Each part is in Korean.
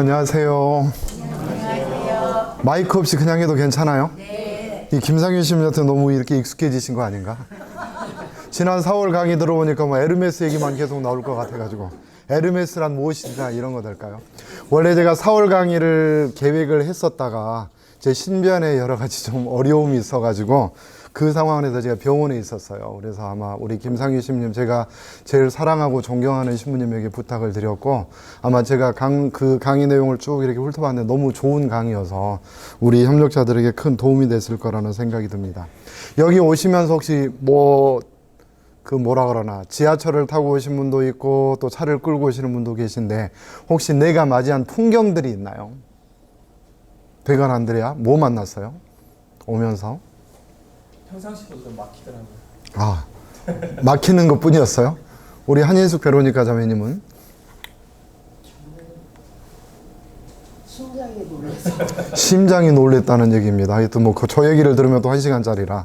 안녕하세요. 안녕하세요. 마이크 없이 그냥 해도 괜찮아요? 네. 이 김상윤 씨한테 너무 이렇게 익숙해지신 거 아닌가? 지난 4월 강의 들어보니까 뭐 에르메스 얘기만 계속 나올 것 같아가지고 에르메스란 무엇이냐 이런 거 될까요? 원래 제가 4월 강의를 계획을 했었다가 제 신변에 여러 가지 좀 어려움이 있어가지고 그 상황에서 제가 병원에 있었어요. 그래서 아마 우리 김상윤 신부님 제가 제일 사랑하고 존경하는 신부님에게 부탁을 드렸고 아마 제가 그 강의 내용을 쭉 이렇게 훑어봤는데 너무 좋은 강의여서 우리 협력자들에게 큰 도움이 됐을 거라는 생각이 듭니다. 여기 오시면서 혹시 뭐라 그러나 지하철을 타고 오신 분도 있고 또 차를 끌고 오시는 분도 계신데 혹시 내가 맞이한 풍경들이 있나요? 대관 안드레아 뭐 만났어요? 오면서? 평상시보다 좀 막히더라고요. 아, 막히는 것 뿐이었어요? 우리 한인숙 베로니카 자매님은? 심장이 놀라서. 심장이 놀랬다는 얘기입니다. 하여튼 저 얘기를 들으면 또 1시간짜리라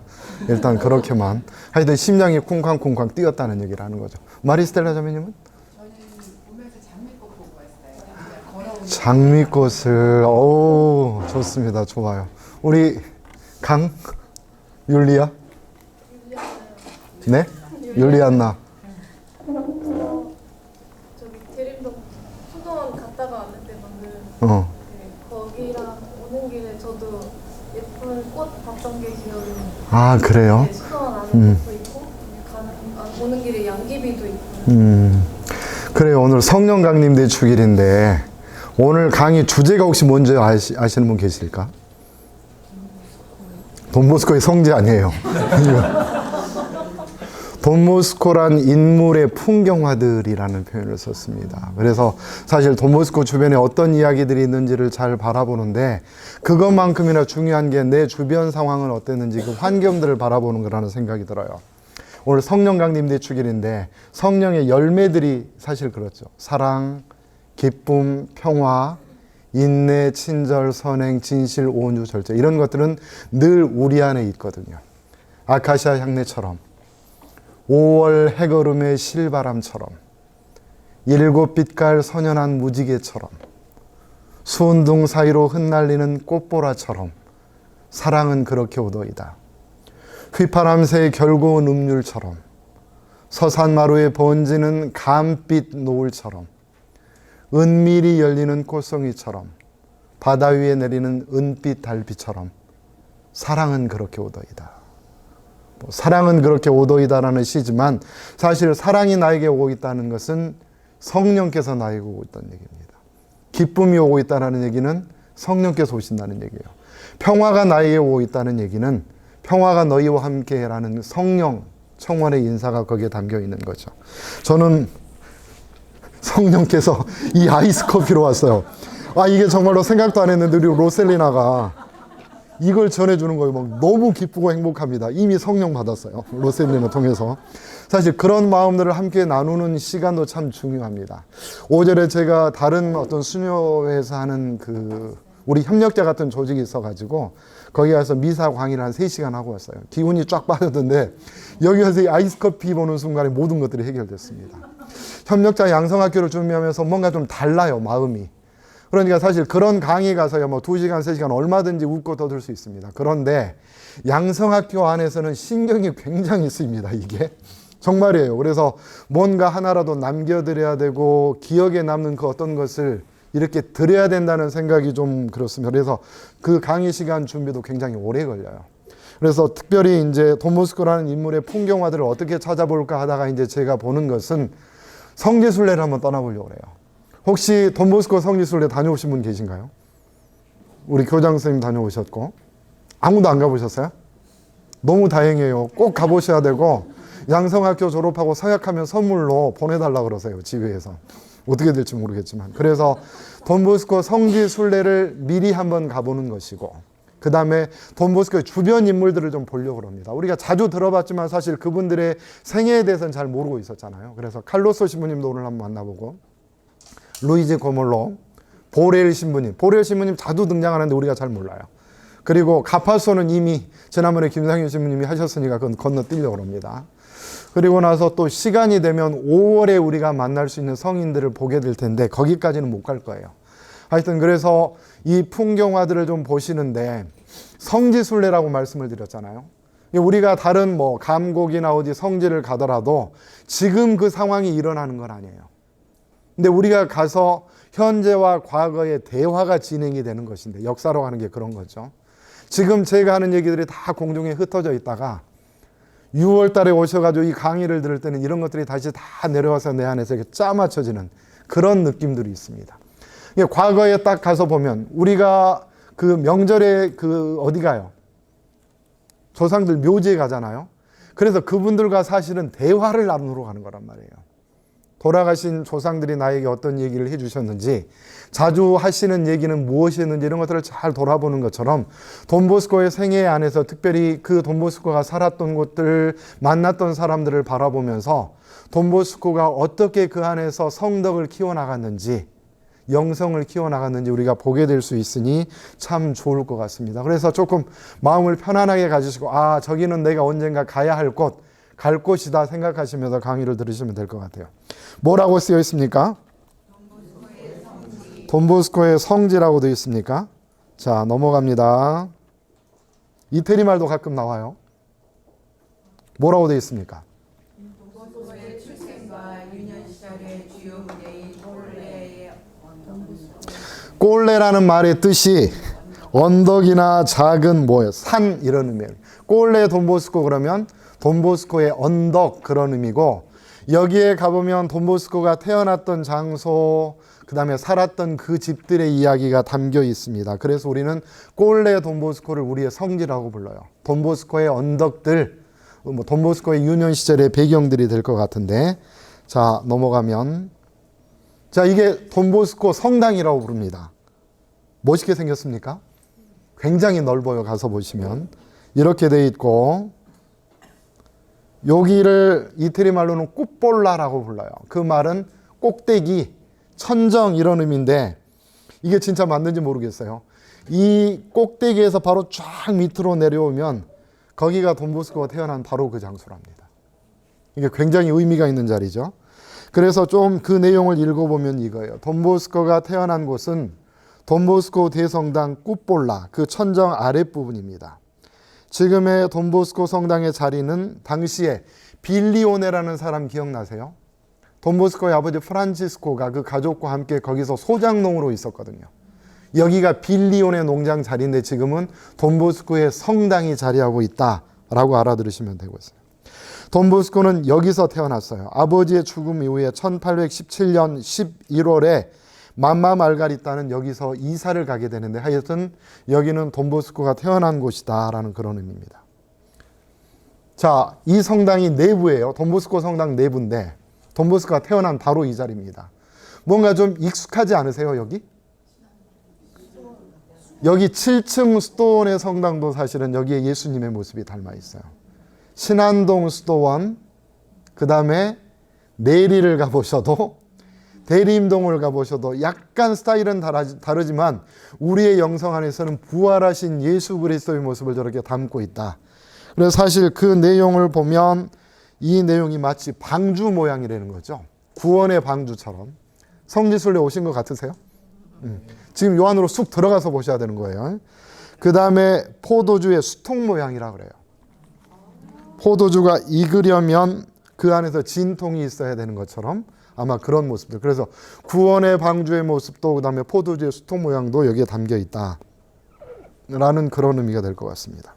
일단 그렇게만. 하여튼 심장이 쿵쾅쿵쾅 뛰었다는 얘기를 하는 거죠. 마리스텔라 자매님은? 저는 보면서 장미꽃 보고 왔어요. 걸어오는 장미꽃을, 오, 좋습니다. 좋아요. 우리 율리아? 네? 율리안나. 저기 대림동 수도원 갔다가 왔는데 방금 네, 거기랑 오는 길에 저도 예쁜 꽃 봤던 게 기억이 나요. 아, 그래요? 네, 수도원 안에 꽃도 있고 오는 길에 양귀비도 있고. 그래요. 오늘 성령 강림 대축일인데 오늘 강의 주제가 혹시 뭔지 아시는 분 계실까? 돈보스코의 성지 아니에요. 돈보스코란 인물의 풍경화들이라는 표현을 썼습니다. 그래서 사실 돈보스코 주변에 어떤 이야기들이 있는지를 잘 바라보는데 그것만큼이나 중요한 게 내 주변 상황은 어땠는지 그 환경들을 바라보는 거라는 생각이 들어요. 오늘 성령 강림 대축일인데 성령의 열매들이 사실 그렇죠. 사랑, 기쁨, 평화, 인내, 친절, 선행, 진실, 온유, 절제 이런 것들은 늘 우리 안에 있거든요. 아카시아 향내처럼 5월 해걸음의 실바람처럼 7빛깔 선연한 무지개처럼 수운둥 사이로 흩날리는 꽃보라처럼 사랑은 그렇게 오더이다. 휘파람새의 결고운 음률처럼 서산마루에 번지는 감빛 노을처럼 은밀히 열리는 꽃송이처럼 바다 위에 내리는 은빛 달빛처럼 사랑은 그렇게 오더이다. 사랑은 그렇게 오더이다라는 시지만 사실 사랑이 나에게 오고 있다는 것은 성령께서 나에게 오고 있다는 얘기입니다. 기쁨이 오고 있다는 얘기는 성령께서 오신다는 얘기예요. 평화가 나에게 오고 있다는 얘기는 평화가 너희와 함께라는 성령 청원의 인사가 거기에 담겨 있는 거죠. 저는 성령께서 이 아이스 커피로 왔어요. 아, 이게 정말로 생각도 안 했는데 우리 로셀리나가 이걸 전해주는 거예요. 막 너무 기쁘고 행복합니다. 이미 성령 받았어요. 로셀리나 통해서. 사실 그런 마음들을 함께 나누는 시간도 참 중요합니다. 5절에 제가 다른 어떤 수녀회에서 하는 우리 협력자 같은 조직이 있어가지고 거기 가서 미사 강의를 한 3시간 하고 왔어요. 기운이 쫙 빠졌는데 여기 와서 이 아이스 커피 보는 순간에 모든 것들이 해결됐습니다. 협력자 양성학교를 준비하면서 뭔가 좀 달라요, 마음이. 그러니까 사실 그런 강의 가서요, 2시간, 3시간 얼마든지 웃고 떠들 수 있습니다. 그런데 양성학교 안에서는 신경이 굉장히 쓰입니다, 이게. 정말이에요. 그래서 뭔가 하나라도 남겨드려야 되고 기억에 남는 그 어떤 것을 이렇게 드려야 된다는 생각이 좀 그렇습니다. 그래서 그 강의 시간 준비도 굉장히 오래 걸려요. 그래서 특별히 이제 돈보스코라는 인물의 풍경화들을 어떻게 찾아볼까 하다가 이제 제가 보는 것은 성지순례를 한번 떠나보려고 해요. 혹시 돈보스코 성지순례 다녀오신 분 계신가요? 우리 교장 선생님 다녀오셨고 아무도 안 가보셨어요? 너무 다행이에요. 꼭 가보셔야 되고 양성학교 졸업하고 서약하면 선물로 보내달라고 그러세요. 지회에서. 어떻게 될지 모르겠지만. 그래서 돈보스코 성지순례를 미리 한번 가보는 것이고 그 다음에 돈보스코의 주변 인물들을 좀 보려고 합니다. 우리가 자주 들어봤지만 사실 그분들의 생애에 대해서는 잘 모르고 있었잖아요. 그래서 칼로소 신부님도 오늘 한번 만나보고 루이지 고몰로, 보렐 신부님 자주 등장하는데 우리가 잘 몰라요. 그리고 가파소는 이미 지난번에 김상윤 신부님이 하셨으니까 그건 건너뛰려고 합니다. 그리고 나서 또 시간이 되면 5월에 우리가 만날 수 있는 성인들을 보게 될 텐데 거기까지는 못 갈 거예요. 하여튼 그래서 이 풍경화들을 좀 보시는데 성지순례라고 말씀을 드렸잖아요. 우리가 다른 뭐 감곡이나 어디 성지를 가더라도 지금 그 상황이 일어나는 건 아니에요. 근데 우리가 가서 현재와 과거의 대화가 진행이 되는 것인데, 역사로 하는 게 그런 거죠. 지금 제가 하는 얘기들이 다 공중에 흩어져 있다가 6월 달에 오셔가지고 이 강의를 들을 때는 이런 것들이 다시 다 내려와서 내 안에서 이렇게 짜맞춰지는 그런 느낌들이 있습니다. 과거에 딱 가서 보면 우리가 그 명절에 그 어디 가요? 조상들 묘지에 가잖아요. 그래서 그분들과 사실은 대화를 나누러 가는 거란 말이에요. 돌아가신 조상들이 나에게 어떤 얘기를 해주셨는지, 자주 하시는 얘기는 무엇이었는지 이런 것들을 잘 돌아보는 것처럼 돈보스코의 생애 안에서 특별히 그 돈보스코가 살았던 곳들, 만났던 사람들을 바라보면서 돈보스코가 어떻게 그 안에서 성덕을 키워나갔는지, 영성을 키워나갔는지 우리가 보게 될 수 있으니 참 좋을 것 같습니다. 그래서 조금 마음을 편안하게 가지시고, 아, 저기는 내가 언젠가 가야 할 곳, 갈 곳이다 생각하시면서 강의를 들으시면 될 것 같아요. 뭐라고 쓰여 있습니까? 돈보스코의 성지라고 되어 있습니까? 자, 넘어갑니다. 이태리 말도 가끔 나와요. 뭐라고 되어 있습니까? 돈보스코의 출생과 유년 시절의 주요 무대인 꼴레의 꼴레라는 말의 뜻이 언덕이나 작은 뭐예요? 산 이런 의미예요. 꼴레 돈보스코 그러면 돈보스코의 언덕 그런 의미고, 여기에 가보면 돈보스코가 태어났던 장소, 그 다음에 살았던 그 집들의 이야기가 담겨 있습니다. 그래서 우리는 꼴레 돈보스코를 우리의 성지라고 불러요. 돈보스코의 언덕들, 뭐 돈보스코의 유년 시절의 배경들이 될 것 같은데, 자, 넘어가면, 자, 이게 돈보스코 성당이라고 부릅니다. 멋있게 생겼습니까? 굉장히 넓어요. 가서 보시면 이렇게 돼 있고, 여기를 이태리 말로는 꾸폴라라고 불러요. 그 말은 꼭대기, 천정 이런 의미인데, 이게 진짜 맞는지 모르겠어요. 이 꼭대기에서 바로 쫙 밑으로 내려오면 거기가 돈보스코가 태어난 바로 그 장소랍니다. 이게 굉장히 의미가 있는 자리죠. 그래서 좀 그 내용을 읽어보면 이거예요. 돈보스코가 태어난 곳은 돈보스코 대성당 꾸폴라, 그 천정 아랫부분입니다. 지금의 돈보스코 성당의 자리는 당시에 빌리오네라는 사람 기억나세요? 돈보스코의 아버지 프란치스코가 그 가족과 함께 거기서 소장농으로 있었거든요. 여기가 빌리오네 농장 자리인데 지금은 돈보스코의 성당이 자리하고 있다라고 알아들으시면 되겠어요. 돈보스코는 여기서 태어났어요. 아버지의 죽음 이후에 1817년 11월에 맘마 말가리타는 여기서 이사를 가게 되는데, 하여튼 여기는 돈보스코가 태어난 곳이다라는 그런 의미입니다. 자, 이 성당이 내부예요. 돈보스코 성당 내부인데 돈보스코가 태어난 바로 이 자리입니다. 뭔가 좀 익숙하지 않으세요? 여기 7층 수도원의 성당도 사실은 여기에 예수님의 모습이 닮아 있어요. 신안동 수도원, 그 다음에 내리를 가보셔도, 대림동을 가보셔도 약간 스타일은 다르지만 우리의 영성 안에서는 부활하신 예수 그리스도의 모습을 저렇게 담고 있다. 그래서 사실 그 내용을 보면 이 내용이 마치 방주 모양이라는 거죠. 구원의 방주처럼. 성지순례 오신 것 같으세요? 지금 요 안으로 쑥 들어가서 보셔야 되는 거예요. 그 다음에 포도주의 수통 모양이라 그래요. 포도주가 익으려면 그 안에서 진통이 있어야 되는 것처럼 아마 그런 모습들. 그래서 구원의 방주의 모습도, 그 다음에 포도주의 수통 모양도 여기에 담겨 있다라는 그런 의미가 될 것 같습니다.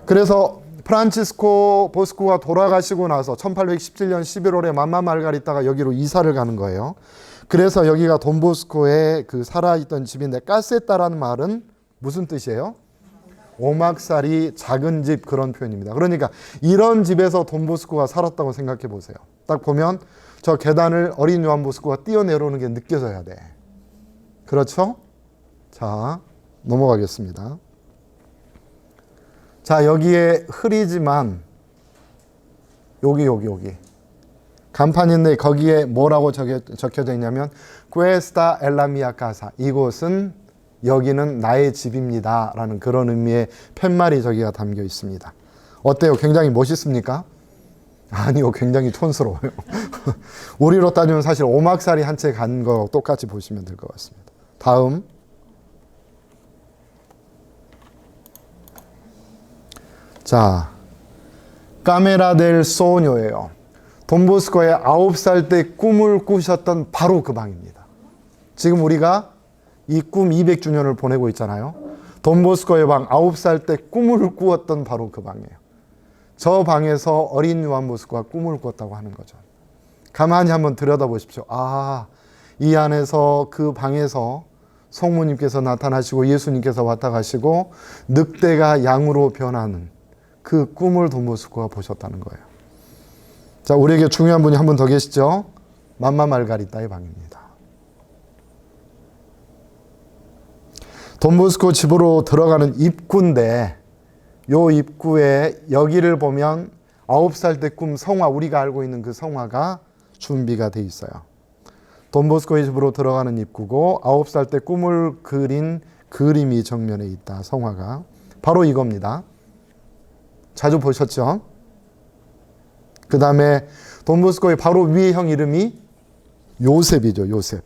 그래서 프란치스코 보스코가 돌아가시고 나서 1817년 11월에 맘마 말가리타가 여기로 이사를 가는 거예요. 그래서 여기가 돈보스코의 그 살아있던 집인데, 까세타라는 말은 무슨 뜻이에요? 오막살이 작은 집, 그런 표현입니다. 그러니까 이런 집에서 돈보스코가 살았다고 생각해 보세요. 딱 보면 저 계단을 어린 요한 보스코가 뛰어내려오는 게 느껴져야 돼. 그렇죠? 자, 넘어가겠습니다. 자, 여기에 흐리지만 여기 간판인데 거기에 뭐라고 적혀져 있냐면 Questa è la mia casa, 이곳은, 여기는 나의 집입니다 라는 그런 의미의 팻말이 저기가 담겨 있습니다. 어때요? 굉장히 멋있습니까? 아니요, 굉장히 촌스러워요. 우리로 따지면 사실 오막살이 한 채 간 거 똑같이 보시면 될 것 같습니다. 다음. 자, 까메라 델 소녀예요. 돈보스코의 9살 때 꿈을 꾸셨던 바로 그 방입니다. 지금 우리가 이 꿈 200주년을 보내고 있잖아요. 돈보스코의 방 9살 때 꿈을 꾸었던 바로 그 방이에요. 저 방에서 어린 요한 보스코가 꿈을 꿨다고 하는 거죠. 가만히 한번 들여다보십시오. 아, 이 안에서 그 방에서 성모님께서 나타나시고 예수님께서 왔다 가시고 늑대가 양으로 변하는 그 꿈을 돈보스코가 보셨다는 거예요. 자, 우리에게 중요한 분이 한 분 더 계시죠? 맘마 말가리따의 방입니다. 돈보스코 집으로 들어가는 입구인데 요 입구에 여기를 보면 9살 때 꿈 성화, 우리가 알고 있는 그 성화가 준비가 돼 있어요. 돈보스코의 집으로 들어가는 입구고 9살 때 꿈을 그린 그림이 정면에 있다. 성화가 바로 이겁니다. 자주 보셨죠? 그 다음에 돈보스코의 바로 위에 형 이름이 요셉이죠. 요셉.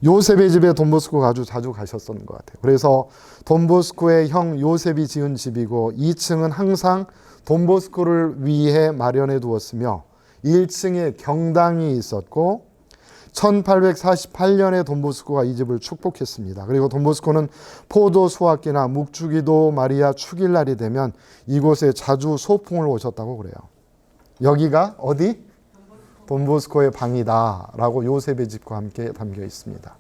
요셉의 집에 돈보스코가 아주 자주 가셨었는 것 같아요. 그래서 돈보스코의 형 요셉이 지은 집이고 2층은 항상 돈보스코를 위해 마련해 두었으며 1층에 경당이 있었고 1848년에 돈보스코가 이 집을 축복했습니다. 그리고 돈보스코는 포도 수확기나 묵주기도 마리아 축일날이 되면 이곳에 자주 소풍을 오셨다고 그래요. 여기가 어디? 돈보스코의 방이다 라고 요셉의 집과 함께 담겨 있습니다.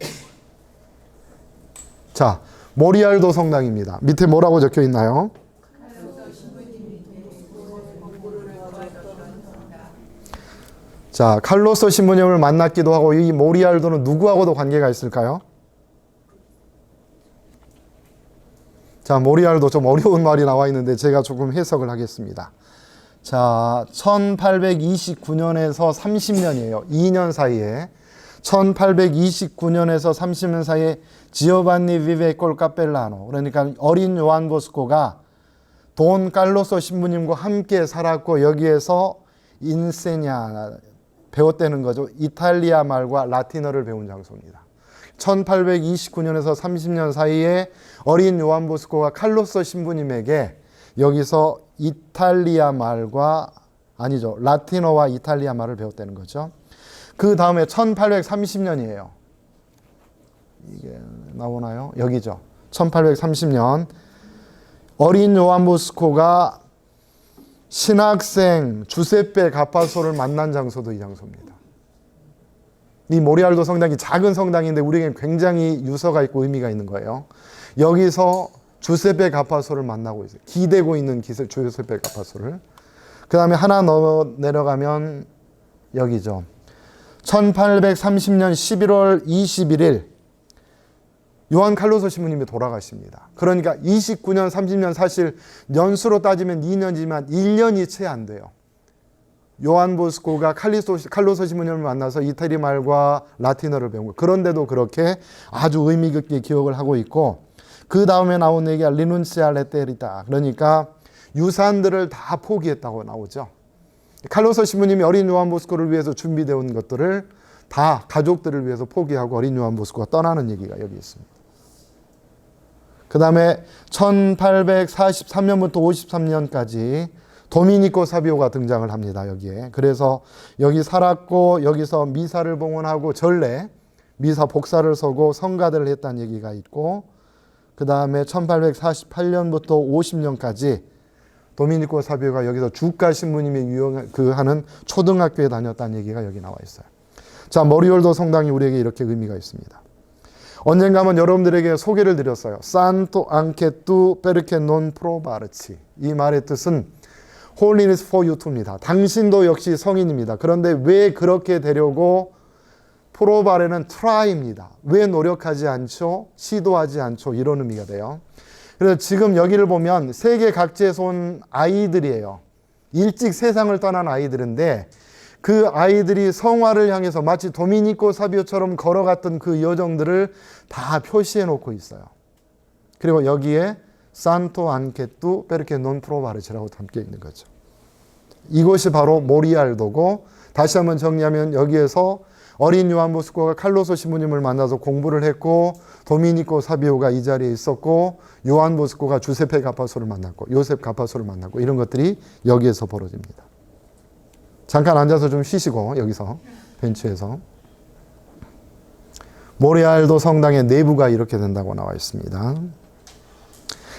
자, 모리알도 성당입니다. 밑에 뭐라고 적혀 있나요? 자, 칼로스 신부님을 만났기도 하고 이 모리알도는 누구하고도 관계가 있을까요? 자, 모리알도 좀 어려운 말이 나와 있는데 제가 조금 해석을 하겠습니다. 자, 1829년에서 30년이에요. 2년 사이에 1829년에서 30년 사이에 지오반니 비베콜 카펠라노, 그러니까 어린 요한 보스코가 돈 칼로소 신부님과 함께 살았고 여기에서 인세냐 배웠다는 거죠. 이탈리아 말과 라틴어를 배운 장소입니다. 1829년에서 30년 사이에 어린 요한 보스코가 칼로소 신부님에게 여기서 이탈리아 말과 아니죠. 라틴어와 이탈리아 말을 배웠다는 거죠. 그 다음에 1830년이에요. 이게 나오나요? 여기죠. 1830년 어린 요한 보스코가 신학생 주세페 가파소를 만난 장소도 이 장소입니다. 이 모리알도 성당이 작은 성당인데 우리에겐 굉장히 유서가 있고 의미가 있는 거예요. 여기서 주세페 가파소를 만나고 있어요. 기대고 있는 주세페 가파소를. 그 다음에 하나 내려가면 여기죠. 1830년 11월 21일 요한 칼로소 신부님이 돌아가십니다. 그러니까 29년, 30년 사실 연수로 따지면 2년이지만 1년이 채 안 돼요. 요한 보스코가 칼로소 신부님을 만나서 이태리 말과 라틴어를 배운 거예요. 그런데도 그렇게 아주 의미 깊게 기억을 하고 있고 그 다음에 나온 얘기가 리눈시아 레테리타, 그러니까 유산들을 다 포기했다고 나오죠. 칼로소 신부님이 어린 요한 보스코를 위해서 준비되어 온 것들을 다 가족들을 위해서 포기하고 어린 요한 보스코가 떠나는 얘기가 여기 있습니다. 그 다음에 1843년부터 53년까지 도미니코 사비오가 등장을 합니다. 여기에. 그래서 여기 살았고 여기서 미사를 봉헌하고 전례, 미사 복사를 서고 성가대를 했다는 얘기가 있고 그 다음에 1848년부터 50년까지 도미니코 사비오가 여기서 주가 신부님이 하는 초등학교에 다녔다는 얘기가 여기 나와 있어요. 자, 모리올도 성당이 우리에게 이렇게 의미가 있습니다. 언젠가 한번 여러분들에게 소개를 드렸어요. 산토 앙케투 페르케 논 프로바르치. 이 말의 뜻은 Holiness for you to입니다. 당신도 역시 성인입니다. 그런데 왜 그렇게 되려고 프로바레는 try입니다. 왜 노력하지 않죠? 시도하지 않죠? 이런 의미가 돼요. 그래서 지금 여기를 보면 세계 각지에서 온 아이들이에요. 일찍 세상을 떠난 아이들인데 그 아이들이 성화를 향해서 마치 도미니코 사비오처럼 걸어갔던 그 여정들을 다 표시해 놓고 있어요. 그리고 여기에 산토 안케뚜 페르케 논 프로바르치라고 담겨 있는 거죠. 이것이 바로 모리알도고 다시 한번 정리하면 여기에서 어린 요한 보스코가 칼로소 신부님을 만나서 공부를 했고 도미니코 사비오가 이 자리에 있었고 요한 보스코가 주세페 가파소를 만났고 요셉 가파소를 만났고 이런 것들이 여기에서 벌어집니다. 잠깐 앉아서 좀 쉬시고 여기서 벤치에서 모레알도 성당의 내부가 이렇게 된다고 나와 있습니다.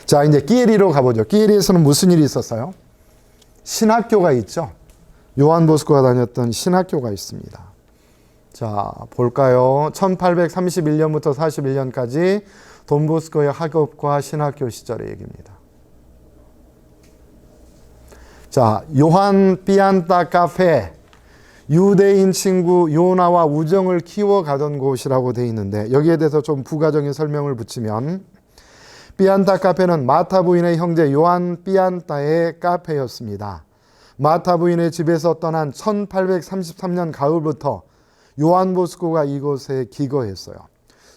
자, 이제 끼에리로 가보죠. 끼에리에서는 무슨 일이 있었어요? 신학교가 있죠. 요한 보스코가 다녔던 신학교가 있습니다. 자, 볼까요? 1831년부터 41년까지 돈보스코의 학업과 신학교 시절의 얘기입니다. 자, 요한 삐안타 카페, 유대인 친구 요나와 우정을 키워가던 곳이라고 되어 있는데 여기에 대해서 좀 부가적인 설명을 붙이면 삐안타 카페는 마타 부인의 형제 요한 삐안타의 카페였습니다. 마타 부인의 집에서 떠난 1833년 가을부터 요한 보스코가 이곳에 기거했어요.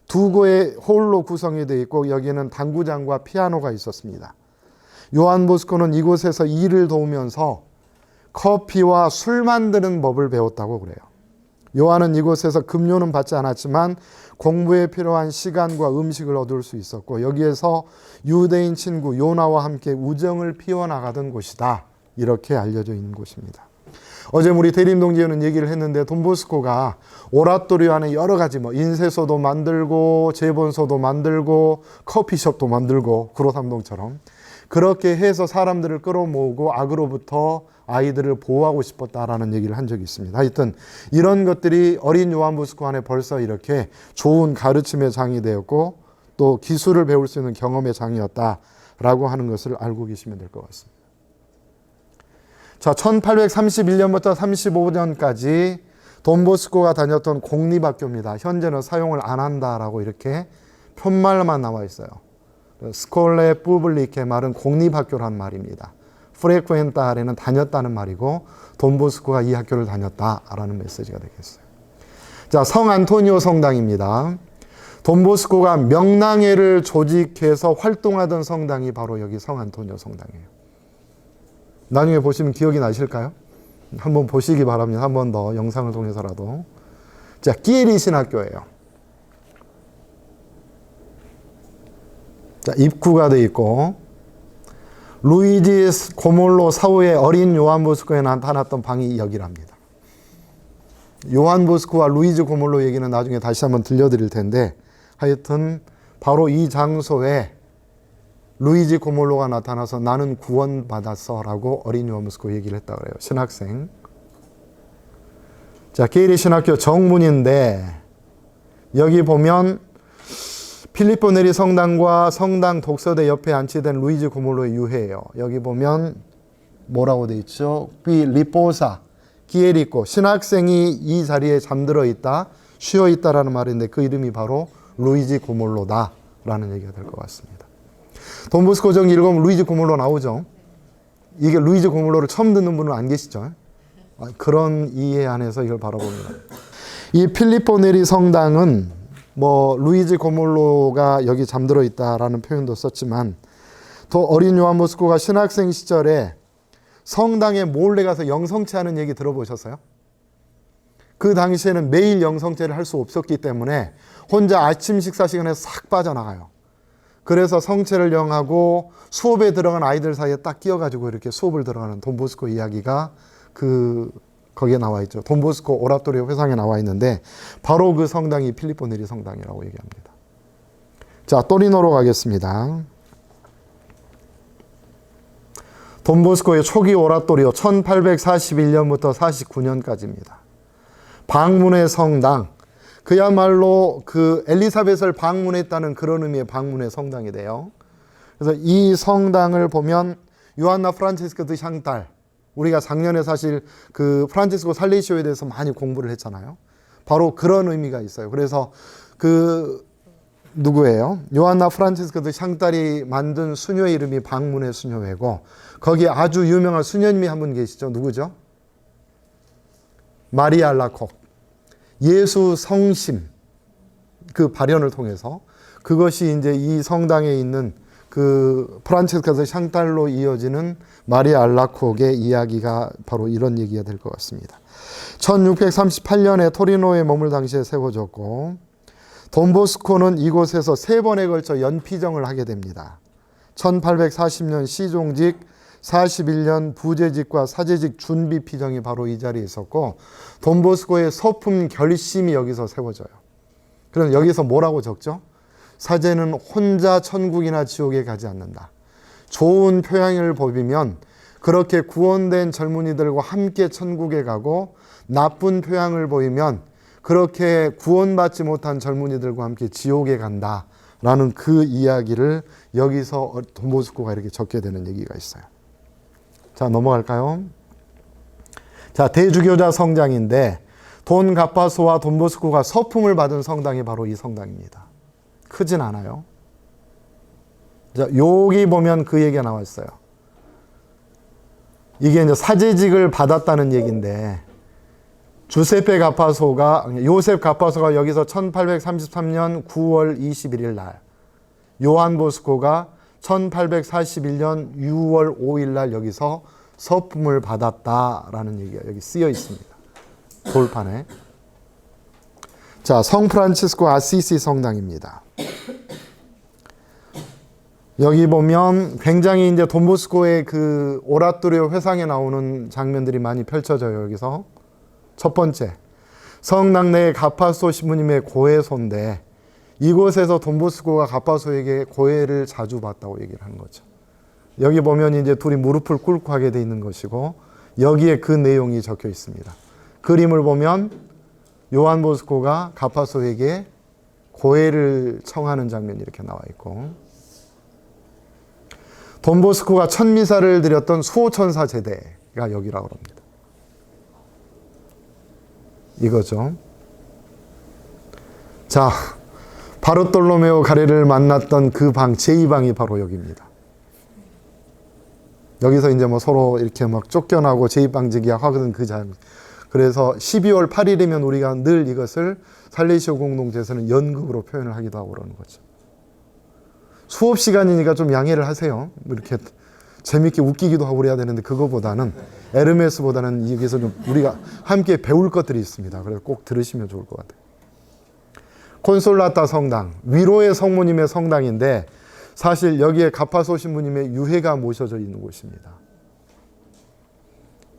두 곳의 홀로 구성이 되어 있고 여기에는 당구장과 피아노가 있었습니다. 요한 보스코는 이곳에서 일을 도우면서 커피와 술 만드는 법을 배웠다고 그래요. 요한은 이곳에서 급료는 받지 않았지만 공부에 필요한 시간과 음식을 얻을 수 있었고 여기에서 유대인 친구 요나와 함께 우정을 피워나가던 곳이다. 이렇게 알려져 있는 곳입니다. 어제 우리 대림동지회는 얘기를 했는데 돈보스코가 오라토리오 안에 여러 가지 인쇄소도 만들고 제본소도 만들고 커피숍도 만들고 구로삼동처럼 그렇게 해서 사람들을 끌어모으고 악으로부터 아이들을 보호하고 싶었다라는 얘기를 한 적이 있습니다. 하여튼 이런 것들이 어린 요한 보스코 안에 벌써 이렇게 좋은 가르침의 장이 되었고 또 기술을 배울 수 있는 경험의 장이었다라고 하는 것을 알고 계시면 될 것 같습니다. 자, 1831년부터 35년까지 돈보스코가 다녔던 공립학교입니다. 현재는 사용을 안 한다라고 이렇게 편말만 나와 있어요. 스콜레 푸블리케 말은 공립학교란 말입니다. 프레쿠엔타레는 다녔다는 말이고 돈보스코가 이 학교를 다녔다라는 메시지가 되겠어요. 자, 성 안토니오 성당입니다. 돈보스코가 명랑회를 조직해서 활동하던 성당이 바로 여기 성 안토니오 성당이에요. 나중에 보시면 기억이 나실까요? 한번 보시기 바랍니다. 한 번 더 영상을 통해서라도. 자, 끼에리 신학교예요. 자, 입구가 되어 있고 루이지 고몰로 사후에 어린 요한 보스코에 나타났던 방이 여기랍니다. 요한 보스코와 루이지 고몰로 얘기는 나중에 다시 한번 들려드릴 텐데 하여튼 바로 이 장소에 루이지 고몰로가 나타나서 나는 구원받았어 라고 어린 요한 보스코 얘기를 했다고 그래요. 신학생. 자, 끼에리 신학교 정문인데 여기 보면 필리포 네리 성당과 성당 독서대 옆에 안치된 루이지 고몰로의 유해예요. 여기 보면 뭐라고 돼 있죠? qui riposa, 끼에리코. 신학생이 이 자리에 잠들어 있다, 쉬어 있다라는 말인데 그 이름이 바로 루이지 고몰로다라는 얘기가 될 것 같습니다. 돈보스코 정기 읽으면 루이지 고몰로 나오죠. 이게 루이지 고몰로를 처음 듣는 분은 안 계시죠? 그런 이해 안에서 이걸 바라봅니다. 이 필리포 네리 성당은 루이지 고몰로가 여기 잠들어 있다라는 표현도 썼지만 또 어린 요한 보스코가 신학생 시절에 성당에 몰래 가서 영성체 하는 얘기 들어보셨어요? 그 당시에는 매일 영성체를 할 수 없었기 때문에 혼자 아침 식사 시간에 싹 빠져나가요. 그래서 성체를 영하고 수업에 들어간 아이들 사이에 딱 끼어가지고 이렇게 수업을 들어가는 돈보스코 이야기가 거기에 나와 있죠. 돈보스코 오라토리오 회상에 나와 있는데 바로 그 성당이 필리포 네리 성당이라고 얘기합니다. 자, 토리노로 가겠습니다. 돈보스코의 초기 오라토리오 1841년부터 49년까지입니다. 방문의 성당. 그야말로 그 엘리사벳을 방문했다는 그런 의미의 방문의 성당이 돼요. 그래서 이 성당을 보면 요한나 프란체스코 드 샹탈, 우리가 작년에 사실 그 프란체스코 살레시오에 대해서 많이 공부를 했잖아요. 바로 그런 의미가 있어요. 그래서 누구예요? 요한나 프란체스코 드 샹탈이 만든 수녀의 이름이 방문의 수녀회고 거기에 아주 유명한 수녀님이 한 분 계시죠. 누구죠? 마리아 알라콕. 예수 성심 그 발현을 통해서 그것이 이제 이 성당에 있는 그 프란체스카서 샹탈로 이어지는 마리아 알라콕의 이야기가 바로 이런 얘기가 될 것 같습니다. 1638년에 토리노에 머물 당시에 세워졌고 돈보스코는 이곳에서 3번에 걸쳐 연피정을 하게 됩니다. 1840년 시종직, 41년 부재직과 사제직 준비 피정이 바로 이 자리에 있었고 돈보스코의 서품 결심이 여기서 세워져요. 그럼 여기서 뭐라고 적죠? 사제는 혼자 천국이나 지옥에 가지 않는다. 좋은 표양을 보이면 그렇게 구원된 젊은이들과 함께 천국에 가고 나쁜 표양을 보이면 그렇게 구원받지 못한 젊은이들과 함께 지옥에 간다라는 그 이야기를 여기서 돈보스코가 이렇게 적게 되는 얘기가 있어요. 자, 넘어갈까요? 자, 대주교자 성당인데 돈 가파소와 돈보스코가 서품을 받은 성당이 바로 이 성당입니다. 크진 않아요. 자, 여기 보면 그 얘기가 나와 있어요. 이게 이제 사제직을 받았다는 얘기인데 요셉 가파소가 여기서 1833년 9월 21일 날, 요한 보스코가 1841년 6월 5일 날 여기서 서품을 받았다라는 얘기가 여기 쓰여 있습니다. 돌판에. 자, 성 프란치스코 아시시 성당입니다. 여기 보면 굉장히 이제 돈보스코의 그 오라토리오 회상에 나오는 장면들이 많이 펼쳐져요. 여기서 첫 번째, 성당 내에 가파소 신부님의 고해소인데 이곳에서 돈보스코가 가파소에게 고해를 자주 받다고 얘기를 하는 거죠. 여기 보면 이제 둘이 무릎을 꿇고 하게 돼 있는 것이고 여기에 그 내용이 적혀 있습니다. 그림을 보면 요한 보스코가 가파소에게 고해를 청하는 장면이 이렇게 나와 있고 돈보스코가 첫 미사를 드렸던 수호천사 제대가 여기라고 합니다. 이거죠. 자, 바르톨로메오 가레를 만났던 그 방, 제2방이 바로 여기입니다. 여기서 이제 뭐 서로 이렇게 막 쫓겨나고 제2방지기야 하거든 그 장. 그래서 12월 8일이면 우리가 늘 이것을 살레시오 공동체에서는 연극으로 표현을 하기도 하고 그러는 거죠. 수업 시간이니까 좀 양해를 하세요. 이렇게 재밌게 웃기기도 하고 그래야 되는데 그거보다는 에르메스보다는 여기서 좀 우리가 함께 배울 것들이 있습니다. 그래서 꼭 들으시면 좋을 것 같아요. 콘솔라타 성당, 위로의 성모님의 성당인데 사실 여기에 가파소 신부님의 유해가 모셔져 있는 곳입니다.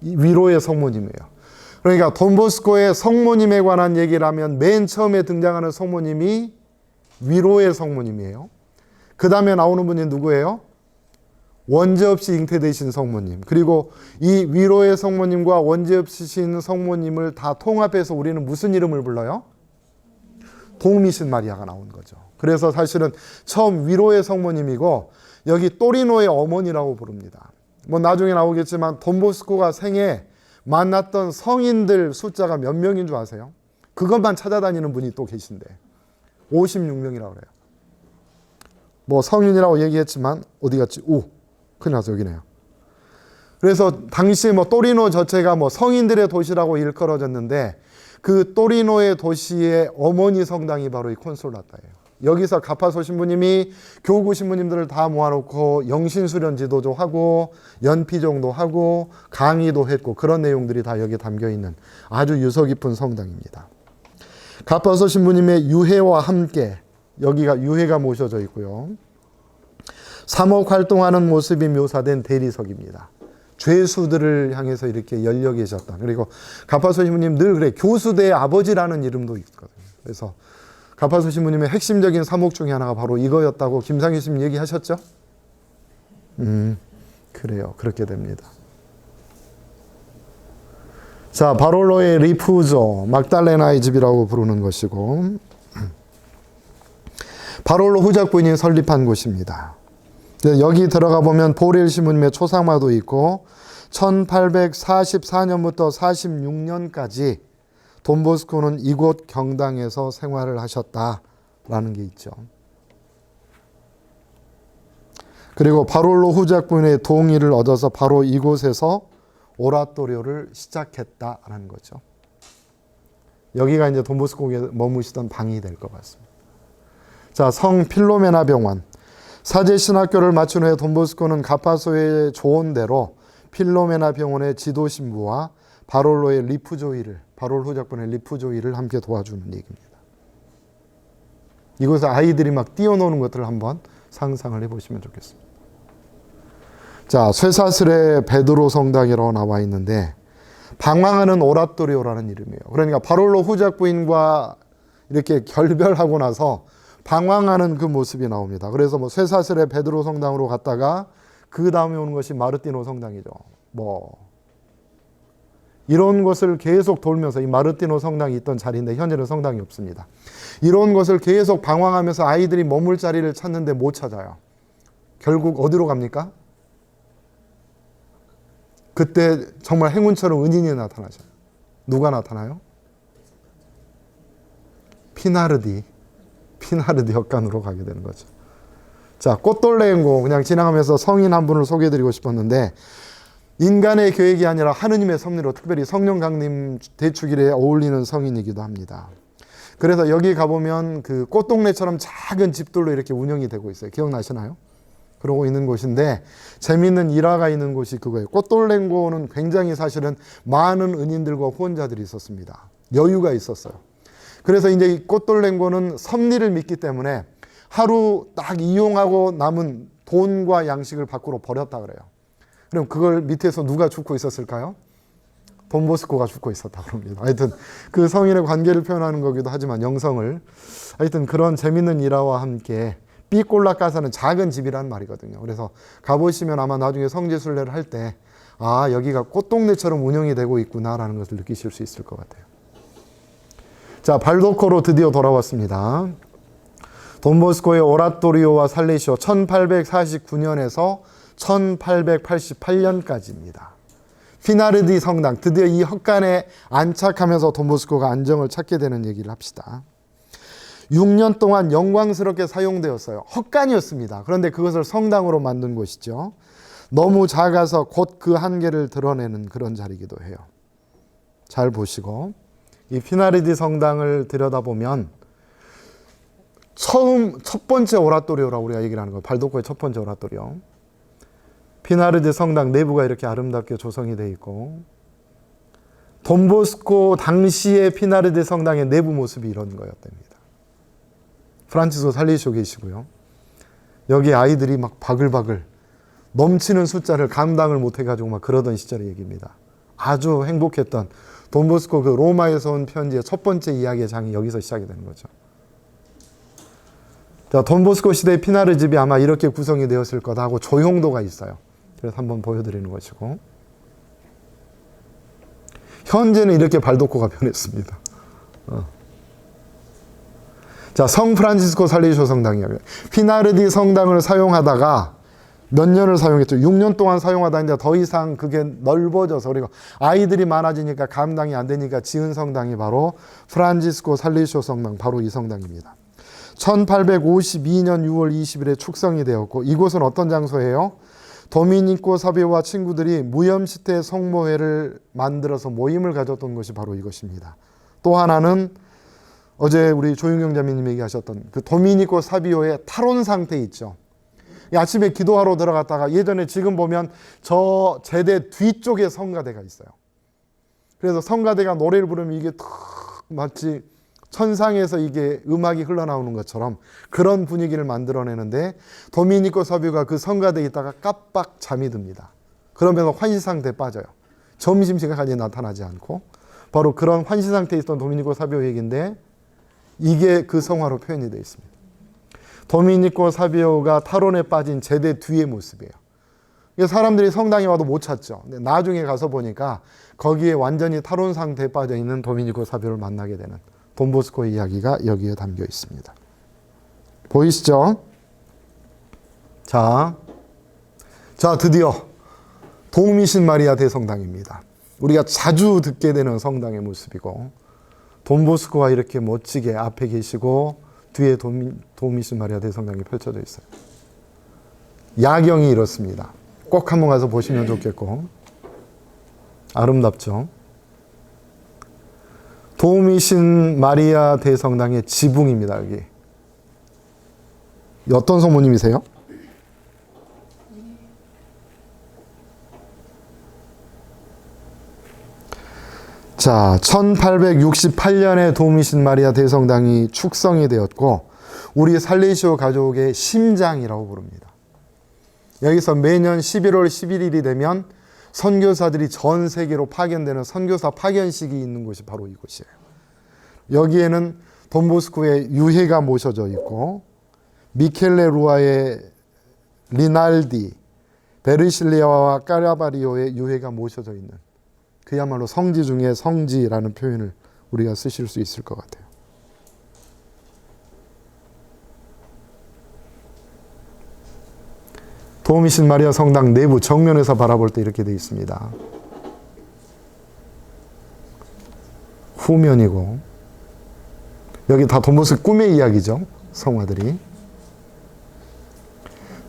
이 위로의 성모님이에요. 그러니까 돈보스코의 성모님에 관한 얘기를 하면 맨 처음에 등장하는 성모님이 위로의 성모님이에요. 그 다음에 나오는 분이 누구예요? 원죄 없이 잉태되신 성모님. 그리고 이 위로의 성모님과 원죄 없으신 성모님을 다 통합해서 우리는 무슨 이름을 불러요? 도우미신 마리아가 나온 거죠. 그래서 사실은 처음 위로의 성모님이고 여기 또리노의 어머니라고 부릅니다. 뭐 나중에 나오겠지만 돈보스코가 생애 만났던 성인들 숫자가 몇 명인 줄 아세요? 그것만 찾아다니는 분이 또 계신데 56명이라고 그래요. 뭐 성인이라고 얘기했지만 어디 갔지? 큰일 나서 여기네요. 그래서 당시 뭐 또리노 자체가 뭐 성인들의 도시라고 일컬어졌는데 그 또리노의 도시의 어머니 성당이 바로 이 콘솔라타예요. 여기서 가파소 신부님이 교구 신부님들을 다 모아놓고 영신수련 지도도 하고 연피정도 하고 강의도 했고 그런 내용들이 다 여기에 담겨있는 아주 유서 깊은 성당입니다. 가파소 신부님의 유해와 함께 여기가 유해가 모셔져 있고요. 사목 활동하는 모습이 묘사된 대리석입니다. 죄수들을 향해서 이렇게 열려 계셨다. 그리고 가파소 신부님 늘 그래 교수대의 아버지라는 이름도 있거든요. 그래서 가파소 신부님의 핵심적인 사목 중에 하나가 바로 이거였다고 김상희 씨님 얘기하셨죠? 그래요. 그렇게 됩니다. 자, 바롤로의 리푸조, 막달레나의 집이라고 부르는 것이고 바롤로 후작 부인이 설립한 곳입니다. 여기 들어가 보면 보렐 신부님의 초상화도 있고 1844년부터 46년까지 돈보스코는 이곳 경당에서 생활을 하셨다라는 게 있죠. 그리고 바롤로 후작 부인의 동의를 얻어서 바로 이곳에서 오라토리오를 시작했다라는 거죠. 여기가 이제 돈보스코에 머무시던 방이 될 것 같습니다. 자, 성 필로메나 병원. 사제 신학교를 마친 후에 돈보스코는 가파소의 조언대로 필로메나 병원의 지도 신부와 바롤로의 리프조이를, 바롤 후작본의 리프조이를 함께 도와주는 얘기입니다. 이곳에 아이들이 막 뛰어노는 것들을 한번 상상을 해보시면 좋겠습니다. 자, 쇠사슬의 베드로 성당이라고 나와 있는데 방황하는 오라토리오라는 이름이에요. 그러니까 바롤로 후작 부인과 이렇게 결별하고 나서 방황하는 그 모습이 나옵니다. 그래서 뭐 쇠사슬의 베드로 성당으로 갔다가 그 다음에 오는 것이 마르티노 성당이죠. 뭐 이런 것을 계속 돌면서, 이 마르티노 성당이 있던 자리인데 현재는 성당이 없습니다. 이런 것을 계속 방황하면서 아이들이 머물 자리를 찾는데 못 찾아요. 결국 어디로 갑니까? 그때 정말 행운처럼 은인이 나타나죠. 누가 나타나요? 피나르디 혁관으로 가게 되는 거죠. 자, 꽃돌레행고 그냥 지나가면서 성인 한 분을 소개해드리고 싶었는데, 인간의 계획이 아니라 하느님의 섭리로, 특별히 성령 강림 대축일에 어울리는 성인이기도 합니다. 그래서 여기 가보면 그 꽃동네처럼 작은 집들로 이렇게 운영이 되고 있어요. 기억나시나요? 그러고 있는 곳인데 재미있는 일화가 있는 곳이 그거예요. 꽃돌랭고는 굉장히 사실은 많은 은인들과 후원자들이 있었습니다. 여유가 있었어요. 그래서 이제 이 꽃돌랭고는 섭리를 믿기 때문에 하루 딱 이용하고 남은 돈과 양식을 밖으로 버렸다 그래요. 그럼 그걸 밑에서 누가 죽고 있었을까요? 돈보스코가 죽고 있었다 그럽니다. 하여튼 그 성인의 관계를 표현하는 거기도 하지만 영성을, 하여튼 그런 재밌는 일화와 함께 삐꼴라까사는 작은 집이란 말이거든요. 그래서 가보시면 아마 나중에 성지순례를 할 때 아, 여기가 꽃동네처럼 운영이 되고 있구나라는 것을 느끼실 수 있을 것 같아요. 자, 발도코로 드디어 돌아왔습니다. 돈보스코의 오라토리오와 살레시오 1849년에서 1888년까지입니다. 피나르디 성당, 드디어 이 헛간에 안착하면서 돈보스코가 안정을 찾게 되는 얘기를 합시다. 6년 동안 영광스럽게 사용되었어요. 헛간이었습니다. 그런데 그것을 성당으로 만든 곳이죠. 너무 작아서 곧 그 한계를 드러내는 그런 자리이기도 해요. 잘 보시고 이 피나르디 성당을 들여다보면 첫 번째 오라토리오라고 우리가 얘기를 하는 거예요. 발도코의 첫 번째 오라토리오. 피나르디 성당 내부가 이렇게 아름답게 조성이 되어 있고, 돈보스코 당시의 피나르디 성당의 내부 모습이 이런 거였답니다. 프란치스코 살리시오 계시고요. 여기 아이들이 막 바글바글 넘치는 숫자를 감당을 못해가지고 막 그러던 시절의 얘기입니다. 아주 행복했던 돈보스코 그 로마에서 온 편지의 첫 번째 이야기의 장이 여기서 시작이 되는 거죠. 자, 돈보스코 시대의 피나르 집이 아마 이렇게 구성이 되었을 거다 하고 조형도가 있어요. 그래서 한번 보여드리는 것이고, 현재는 이렇게 발도코가 변했습니다. 자, 성 프란치스코 살리시오 성당이에요. 피나르디 성당을 사용하다가 몇 년을 사용했죠? 6년 동안 사용하다 이제 더 이상 그게 넓어져서, 그리고 아이들이 많아지니까 감당이 안 되니까 지은 성당이 바로 프란치스코 살리시오 성당, 바로 이 성당입니다. 1852년 6월 20일에 축성이 되었고, 이곳은 어떤 장소예요? 도미니코 사비오와 친구들이 무염시대 성모회를 만들어서 모임을 가졌던 것이 바로 이것입니다. 또 하나는 어제 우리 조윤경 자매님 얘기하셨던 그 도미니코 사비오의 탈원 상태 있죠. 아침에 기도하러 들어갔다가 예전에 지금 보면 저 제대 뒤쪽에 성가대가 있어요. 그래서 성가대가 노래를 부르면 이게 탁 마치 천상에서 이게 음악이 흘러나오는 것처럼 그런 분위기를 만들어내는데, 도미니코 사비오가 그 성가대에 있다가 깜빡 잠이 듭니다. 그러면서 환시 상태에 빠져요. 점심시간까지 나타나지 않고. 바로 그런 환시 상태에 있던 도미니코 사비오 얘기인데, 이게 그 성화로 표현이 되어 있습니다. 도미니코 사비오가 탈원에 빠진 제대 뒤의 모습이에요. 사람들이 성당에 와도 못 찾죠. 근데 나중에 가서 보니까 거기에 완전히 탈원 상태에 빠져 있는 도미니코 사비오를 만나게 되는 돈보스코의 이야기가 여기에 담겨 있습니다. 보이시죠? 자, 드디어 도미신 마리아 대성당입니다. 우리가 자주 듣게 되는 성당의 모습이고, 돈보스코가 이렇게 멋지게 앞에 계시고 뒤에 도미신 마리아 대성당이 펼쳐져 있어요. 야경이 이렇습니다. 꼭 한번 가서 보시면 좋겠고, 아름답죠? 도미신 마리아 대성당의 지붕입니다. 여기 어떤 성모님이세요? 자, 1868년에 도우미신 마리아 대성당이 축성이 되었고 우리 살레시오 가족의 심장이라고 부릅니다. 여기서 매년 11월 11일이 되면 선교사들이 전 세계로 파견되는 선교사 파견식이 있는 곳이 바로 이곳이에요. 여기에는 돈보스코의 유해가 모셔져 있고 미켈레 루아의 리날디, 베르실리아와 까라바리오의 유해가 모셔져 있는 그야말로 성지 중에 성지라는 표현을 우리가 쓰실 수 있을 것 같아요. 도우미신 마리아 성당 내부 정면에서 바라볼 때 이렇게 되어 있습니다. 후면이고 여기 다 돈보스코 꿈의 이야기죠. 성화들이.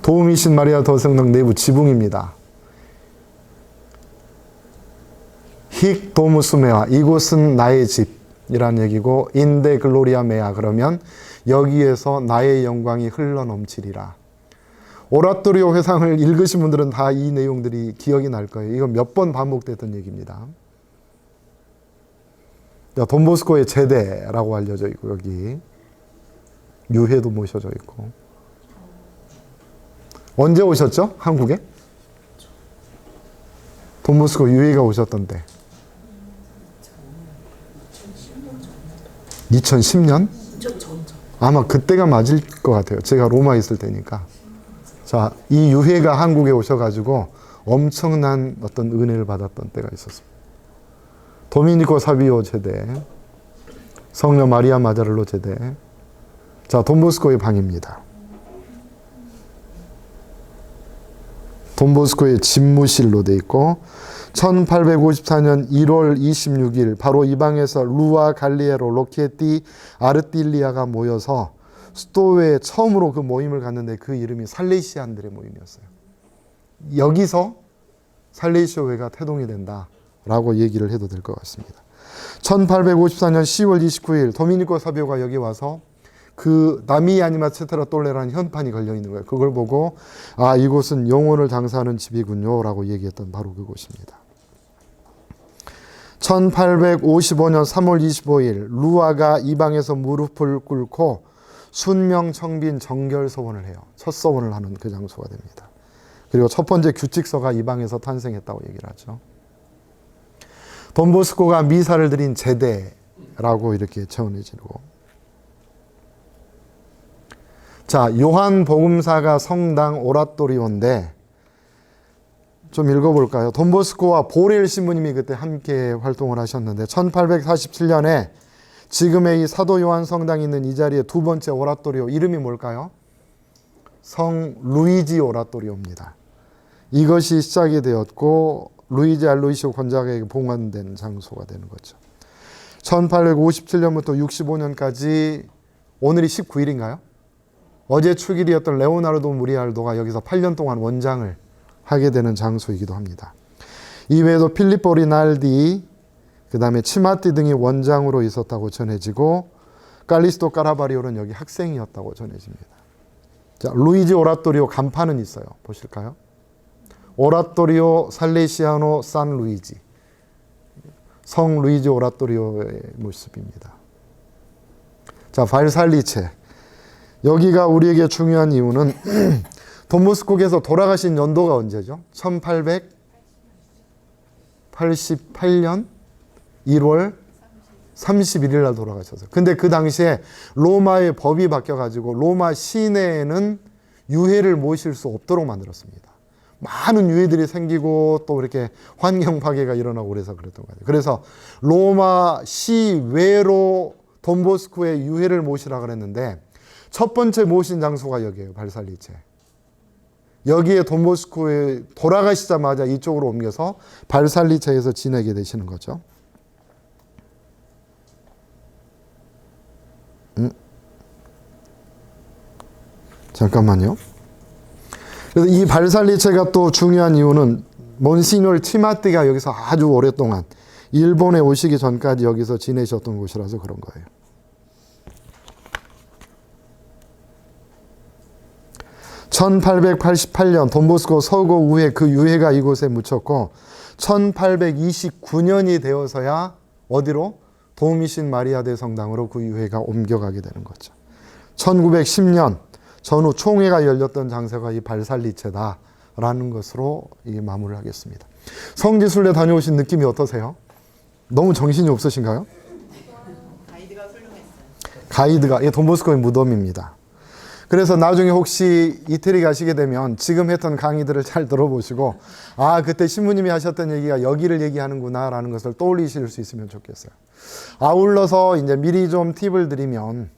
도우미신 마리아 대성당 내부 지붕입니다. 힉 도무스 메아, 이곳은 나의 집이란 얘기고 인데 글로리아 메아, 그러면 여기에서 나의 영광이 흘러넘치리라. 오라토리오 회상을 읽으신 분들은 다 이 내용들이 기억이 날 거예요. 이거 몇 번 반복됐던 얘기입니다. 돈보스코의 제대라고 알려져 있고 여기 유해도 모셔져 있고. 언제 오셨죠? 한국에? 돈보스코 유해가 오셨던데 2010년? 아마 그때가 맞을 것 같아요. 제가 로마에 있을 때니까. 자, 이 유해가 한국에 오셔가지고 엄청난 어떤 은혜를 받았던 때가 있었습니다. 도미니코 사비오 제대, 성녀 마리아 마자를로 제대. 자, 돈보스코의 방입니다. 돈보스코의 집무실로 돼 있고 1854년 1월 26일 바로 이 방에서 루아 갈리에로 로키에티 아르틸리아가 모여서 수도회에 처음으로 그 모임을 갔는데 그 이름이 살레시안들의 모임이었어요. 여기서 살레시오회가 태동이 된다라고 얘기를 해도 될 것 같습니다. 1854년 10월 29일 도미니코 사비오가 여기 와서 그 나미 아니마 체테라 똘레라는 현판이 걸려 있는 거예요. 그걸 보고 아, 이곳은 영혼을 장사하는 집이군요 라고 얘기했던 바로 그곳입니다. 1855년 3월 25일 루아가 이 방에서 무릎을 꿇고 순명 청빈 정결 서원을 해요. 첫 서원을 하는 그 장소가 됩니다. 그리고 첫 번째 규칙서가 이 방에서 탄생했다고 얘기를 하죠. 돈보스코가 미사를 드린 제대라고 이렇게 전해지고, 자, 요한 복음사가 성당 오라토리오인데 좀 읽어볼까요? 돈보스코와 보렐 신부님이 그때 함께 활동을 하셨는데 1847년에 지금의 이 사도 요한 성당이 있는 이 자리에 두 번째 오라토리오 이름이 뭘까요? 성 루이지 오라토리오입니다. 이것이 시작이 되었고 루이지 알로이시오 권작에게 봉헌된 장소가 되는 거죠. 1857년부터 65년까지 오늘이 19일인가요? 어제 축일이었던 레오나르도 무리알도가 여기서 8년 동안 원장을 하게 되는 장소이기도 합니다. 이외에도 필리포 리날디, 그 다음에 치마띠 등이 원장으로 있었다고 전해지고 칼리스토 까라바리오는 여기 학생이었다고 전해집니다. 자, 루이지 오라토리오 간판은 있어요. 보실까요? 오라토리오 살레시아노 산 루이지, 성 루이지 오라토리오의 모습입니다. 자, 발살리체. 여기가 우리에게 중요한 이유는 돈보스코에서 돌아가신 연도가 언제죠? 1888년 1월 31일 날 돌아가셨어요. 근데 그 당시에 로마의 법이 바뀌어가지고 로마 시내에는 유해를 모실 수 없도록 만들었습니다. 많은 유해들이 생기고 또 이렇게 환경 파괴가 일어나고 그래서 그랬던 거예요. 그래서 로마 시외로 돈보스코의 유해를 모시라 그랬는데 첫 번째 모신 장소가 여기에요. 발살리체. 여기에 돈보스코에 돌아가시자마자 이쪽으로 옮겨서 발살리체에서 지내게 되시는 거죠. 잠깐만요. 그래서 이 발살리체가 또 중요한 이유는 몬시뇰 치마띠가 여기서 아주 오랫동안 일본에 오시기 전까지 여기서 지내셨던 곳이라서 그런 거예요. 1888년 돈보스코 서거 우회 그 유해가 이곳에 묻혔고 1829년이 되어서야 어디로? 도미신 마리아 대성당으로 그 유해가 옮겨가게 되는 거죠. 1910년 전후 총회가 열렸던 장소가 이 발살리체다라는 것으로 이 마무리를 하겠습니다. 성지순례 다녀오신 느낌이 어떠세요? 너무 정신이 없으신가요? 가이드가 훌륭했어요. 가이드가 이 돈보스코의 무덤입니다. 그래서 나중에 혹시 이태리 가시게 되면 지금 했던 강의들을 잘 들어보시고 아 그때 신부님이 하셨던 얘기가 여기를 얘기하는구나 라는 것을 떠올리실 수 있으면 좋겠어요. 아울러서 이제 미리 좀 팁을 드리면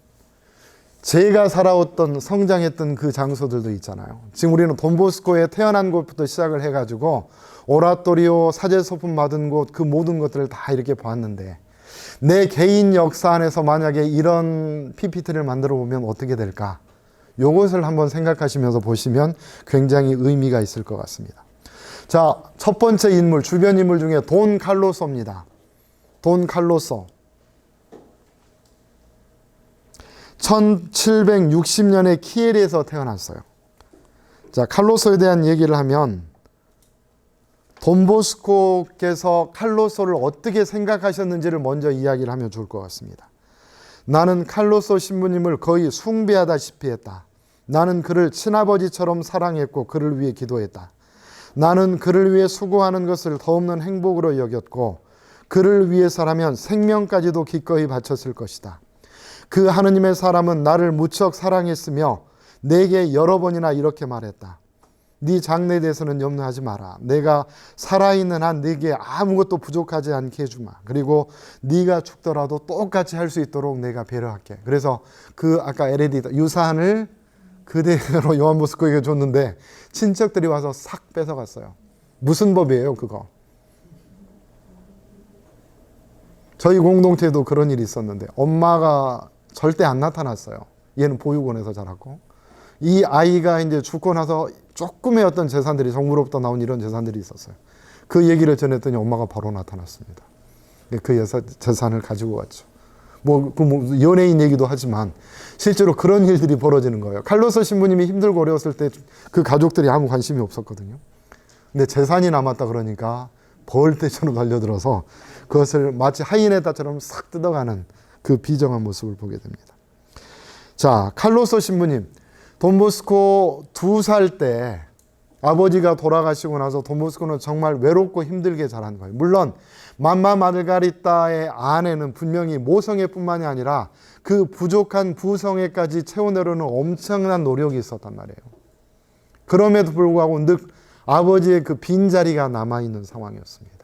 제가 살아왔던 성장했던 그 장소들도 있잖아요. 지금 우리는 돈보스코에 태어난 곳부터 시작을 해가지고 오라토리오 사제 소품 받은 곳 그 모든 것들을 다 이렇게 봤는데 내 개인 역사 안에서 만약에 이런 PPT를 만들어 보면 어떻게 될까? 요것을 한번 생각하시면서 보시면 굉장히 의미가 있을 것 같습니다. 자, 첫 번째 인물, 주변 인물 중에 돈 칼로소입니다. 돈 칼로소. 1760년에 키에리에서 태어났어요. 자, 칼로소에 대한 얘기를 하면 돈보스코께서 칼로소를 어떻게 생각하셨는지를 먼저 이야기를 하면 좋을 것 같습니다. 나는 칼로소 신부님을 거의 숭배하다시피 했다. 나는 그를 친아버지처럼 사랑했고 그를 위해 기도했다. 나는 그를 위해 수고하는 것을 더없는 행복으로 여겼고 그를 위해서라면 생명까지도 기꺼이 바쳤을 것이다. 그 하느님의 사람은 나를 무척 사랑했으며 내게 여러 번이나 이렇게 말했다. 네 장래에 대해서는 염려하지 마라. 내가 살아있는 한 네게 아무것도 부족하지 않게 해주마. 그리고 네가 죽더라도 똑같이 할 수 있도록 내가 배려할게. 그래서 그 아까 에레디타 유산을 그대로 요한 보스코에게 줬는데 친척들이 와서 싹 뺏어갔어요. 무슨 법이에요 그거? 저희 공동체에도 그런 일이 있었는데 엄마가 절대 안 나타났어요. 얘는 보육원에서 자랐고 이 아이가 이제 죽고 나서 조금의 어떤 재산들이 정부로부터 나온 이런 재산들이 있었어요. 그 얘기를 전했더니 엄마가 바로 나타났습니다. 그 재산을 가지고 왔죠. 뭐 연예인 얘기도 하지만 실제로 그런 일들이 벌어지는 거예요. 칼로소 신부님이 힘들고 어려웠을 때 그 가족들이 아무 관심이 없었거든요. 근데 재산이 남았다 그러니까 벌떼처럼 달려들어서 그것을 마치 하이에나 떼처럼 싹 뜯어가는 그 비정한 모습을 보게 됩니다. 자, 칼로소 신부님. 돈보스코 2살 때 아버지가 돌아가시고 나서 돈보스코는 정말 외롭고 힘들게 자란 거예요. 물론 맘마 마르가리타의 아내는 분명히 모성애뿐만이 아니라 그 부족한 부성애까지 채워내려는 엄청난 노력이 있었단 말이에요. 그럼에도 불구하고 늘 아버지의 그 빈자리가 남아있는 상황이었습니다.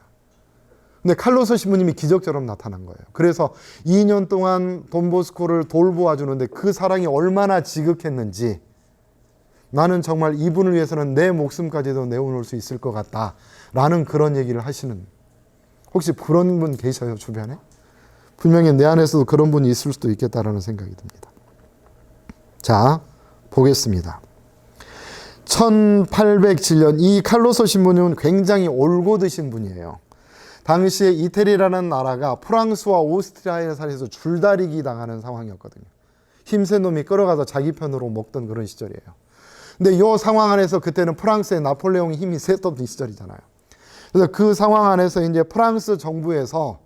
근데 칼로소 신부님이 기적처럼 나타난 거예요. 그래서 2년 동안 돈보스코를 돌보아주는데 그 사랑이 얼마나 지극했는지 나는 정말 이분을 위해서는 내 목숨까지도 내어놓을 수 있을 것 같다라는 그런 얘기를 하시는, 혹시 그런 분 계셔요 주변에? 분명히 내 안에서도 그런 분이 있을 수도 있겠다라는 생각이 듭니다. 자, 보겠습니다. 1807년 이 칼로소 신부님은 굉장히 올곧으신 분이에요. 당시에 이태리라는 나라가 프랑스와 오스트리아에 살해서 줄다리기 당하는 상황이었거든요. 힘센 놈이 끌어가서 자기 편으로 먹던 그런 시절이에요. 근데 이 상황 안에서 그때는 프랑스의 나폴레옹이 힘이 셌던 시절이잖아요. 그래서 그 상황 안에서 이제 프랑스 정부에서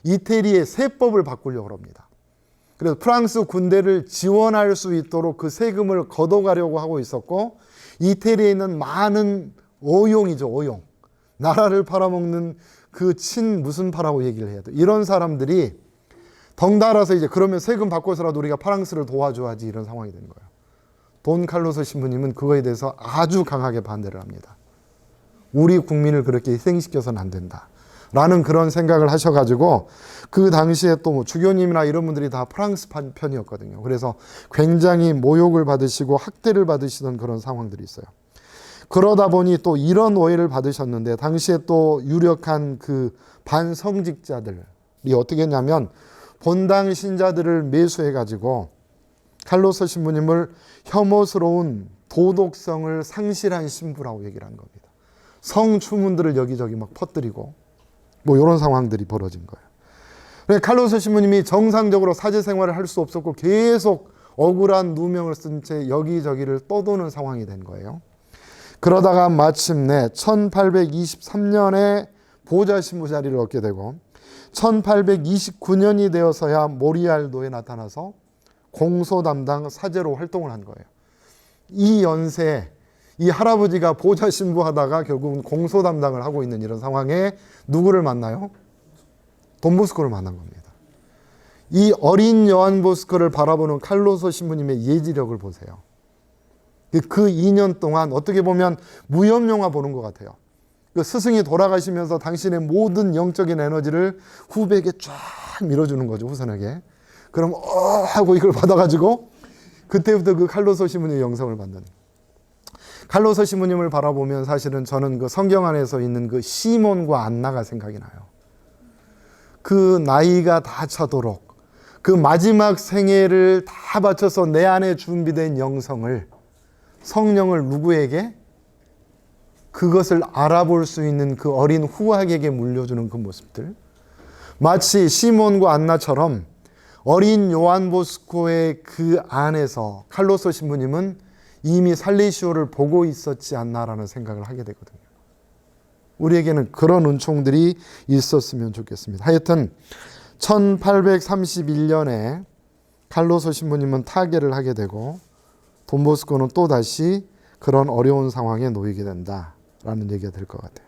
이태리의 세법을 바꾸려고 합니다. 그래서 프랑스 군대를 지원할 수 있도록 그 세금을 걷어가려고 하고 있었고, 이태리에 있는 많은 어용이죠, 어용. 나라를 팔아먹는 그 무슨 파라고 얘기를 해야 돼. 이런 사람들이 덩달아서 이제 그러면 세금 바꿔서라도 우리가 프랑스를 도와줘야지 이런 상황이 된 거예요. 돈 칼로소 신부님은 그거에 대해서 아주 강하게 반대를 합니다. 우리 국민을 그렇게 희생시켜서는 안 된다 라는 그런 생각을 하셔가지고, 그 당시에 또 뭐 주교님이나 이런 분들이 다 프랑스 편이었거든요. 그래서 굉장히 모욕을 받으시고 학대를 받으시던 그런 상황들이 있어요. 그러다 보니 또 이런 오해를 받으셨는데, 당시에 또 유력한 그 반성직자들이 어떻게 했냐면 본당 신자들을 매수해가지고 칼로소 신부님을 혐오스러운 도덕성을 상실한 신부라고 얘기를 한 겁니다. 성추문들을 여기저기 막 퍼뜨리고 뭐 이런 상황들이 벌어진 거예요. 칼로소 신부님이 정상적으로 사제 생활을 할 수 없었고 계속 억울한 누명을 쓴 채 여기저기를 떠도는 상황이 된 거예요. 그러다가 마침내 1823년에 보좌 신부 자리를 얻게 되고 1829년이 되어서야 모리알도에 나타나서 공소 담당 사제로 활동을 한 거예요. 이 연세에 이 할아버지가 보좌 신부 하다가 결국은 공소 담당을 하고 있는 이런 상황에 누구를 만나요? 돈보스코를 만난 겁니다. 이 어린 요한 보스코를 바라보는 칼로소 신부님의 예지력을 보세요. 그 2년 동안 어떻게 보면 무협영화 보는 것 같아요. 그 스승이 돌아가시면서 당신의 모든 영적인 에너지를 후배에게 쫙 밀어주는 거죠. 후손에게. 그럼 하고 이걸 받아가지고 그때부터 그 칼로소 신부님의 영성을 받는. 칼로소 신부님을 바라보면 사실은 저는 그 성경 안에서 있는 그 시몬과 안나가 생각이 나요. 그 나이가 다 차도록 그 마지막 생애를 다 바쳐서 내 안에 준비된 영성을 성령을 누구에게? 그것을 알아볼 수 있는 그 어린 후학에게 물려주는 그 모습들. 마치 시몬과 안나처럼 어린 요한 보스코의 그 안에서 칼로소 신부님은 이미 살리시오를 보고 있었지 않나라는 생각을 하게 되거든요. 우리에게는 그런 은총들이 있었으면 좋겠습니다. 하여튼 1831년에 칼로소 신부님은 타계를 하게 되고 돈보스코는 또다시 그런 어려운 상황에 놓이게 된다라는 얘기가 될 것 같아요.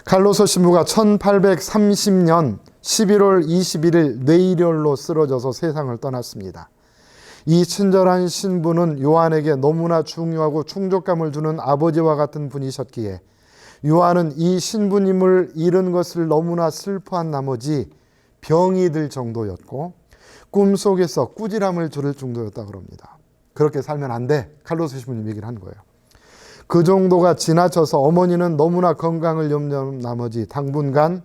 칼로소 신부가 1830년 11월 21일 뇌일혈로 쓰러져서 세상을 떠났습니다. 이 친절한 신부는 요한에게 너무나 중요하고 충족감을 주는 아버지와 같은 분이셨기에 요한은 이 신부님을 잃은 것을 너무나 슬퍼한 나머지 병이 들 정도였고 꿈속에서 꾸지람을 들을 정도였다 그럽니다. 그렇게 살면 안 돼. 칼로소 신부님 얘기를 한 거예요. 그 정도가 지나쳐서 어머니는 너무나 건강을 염려한 나머지 당분간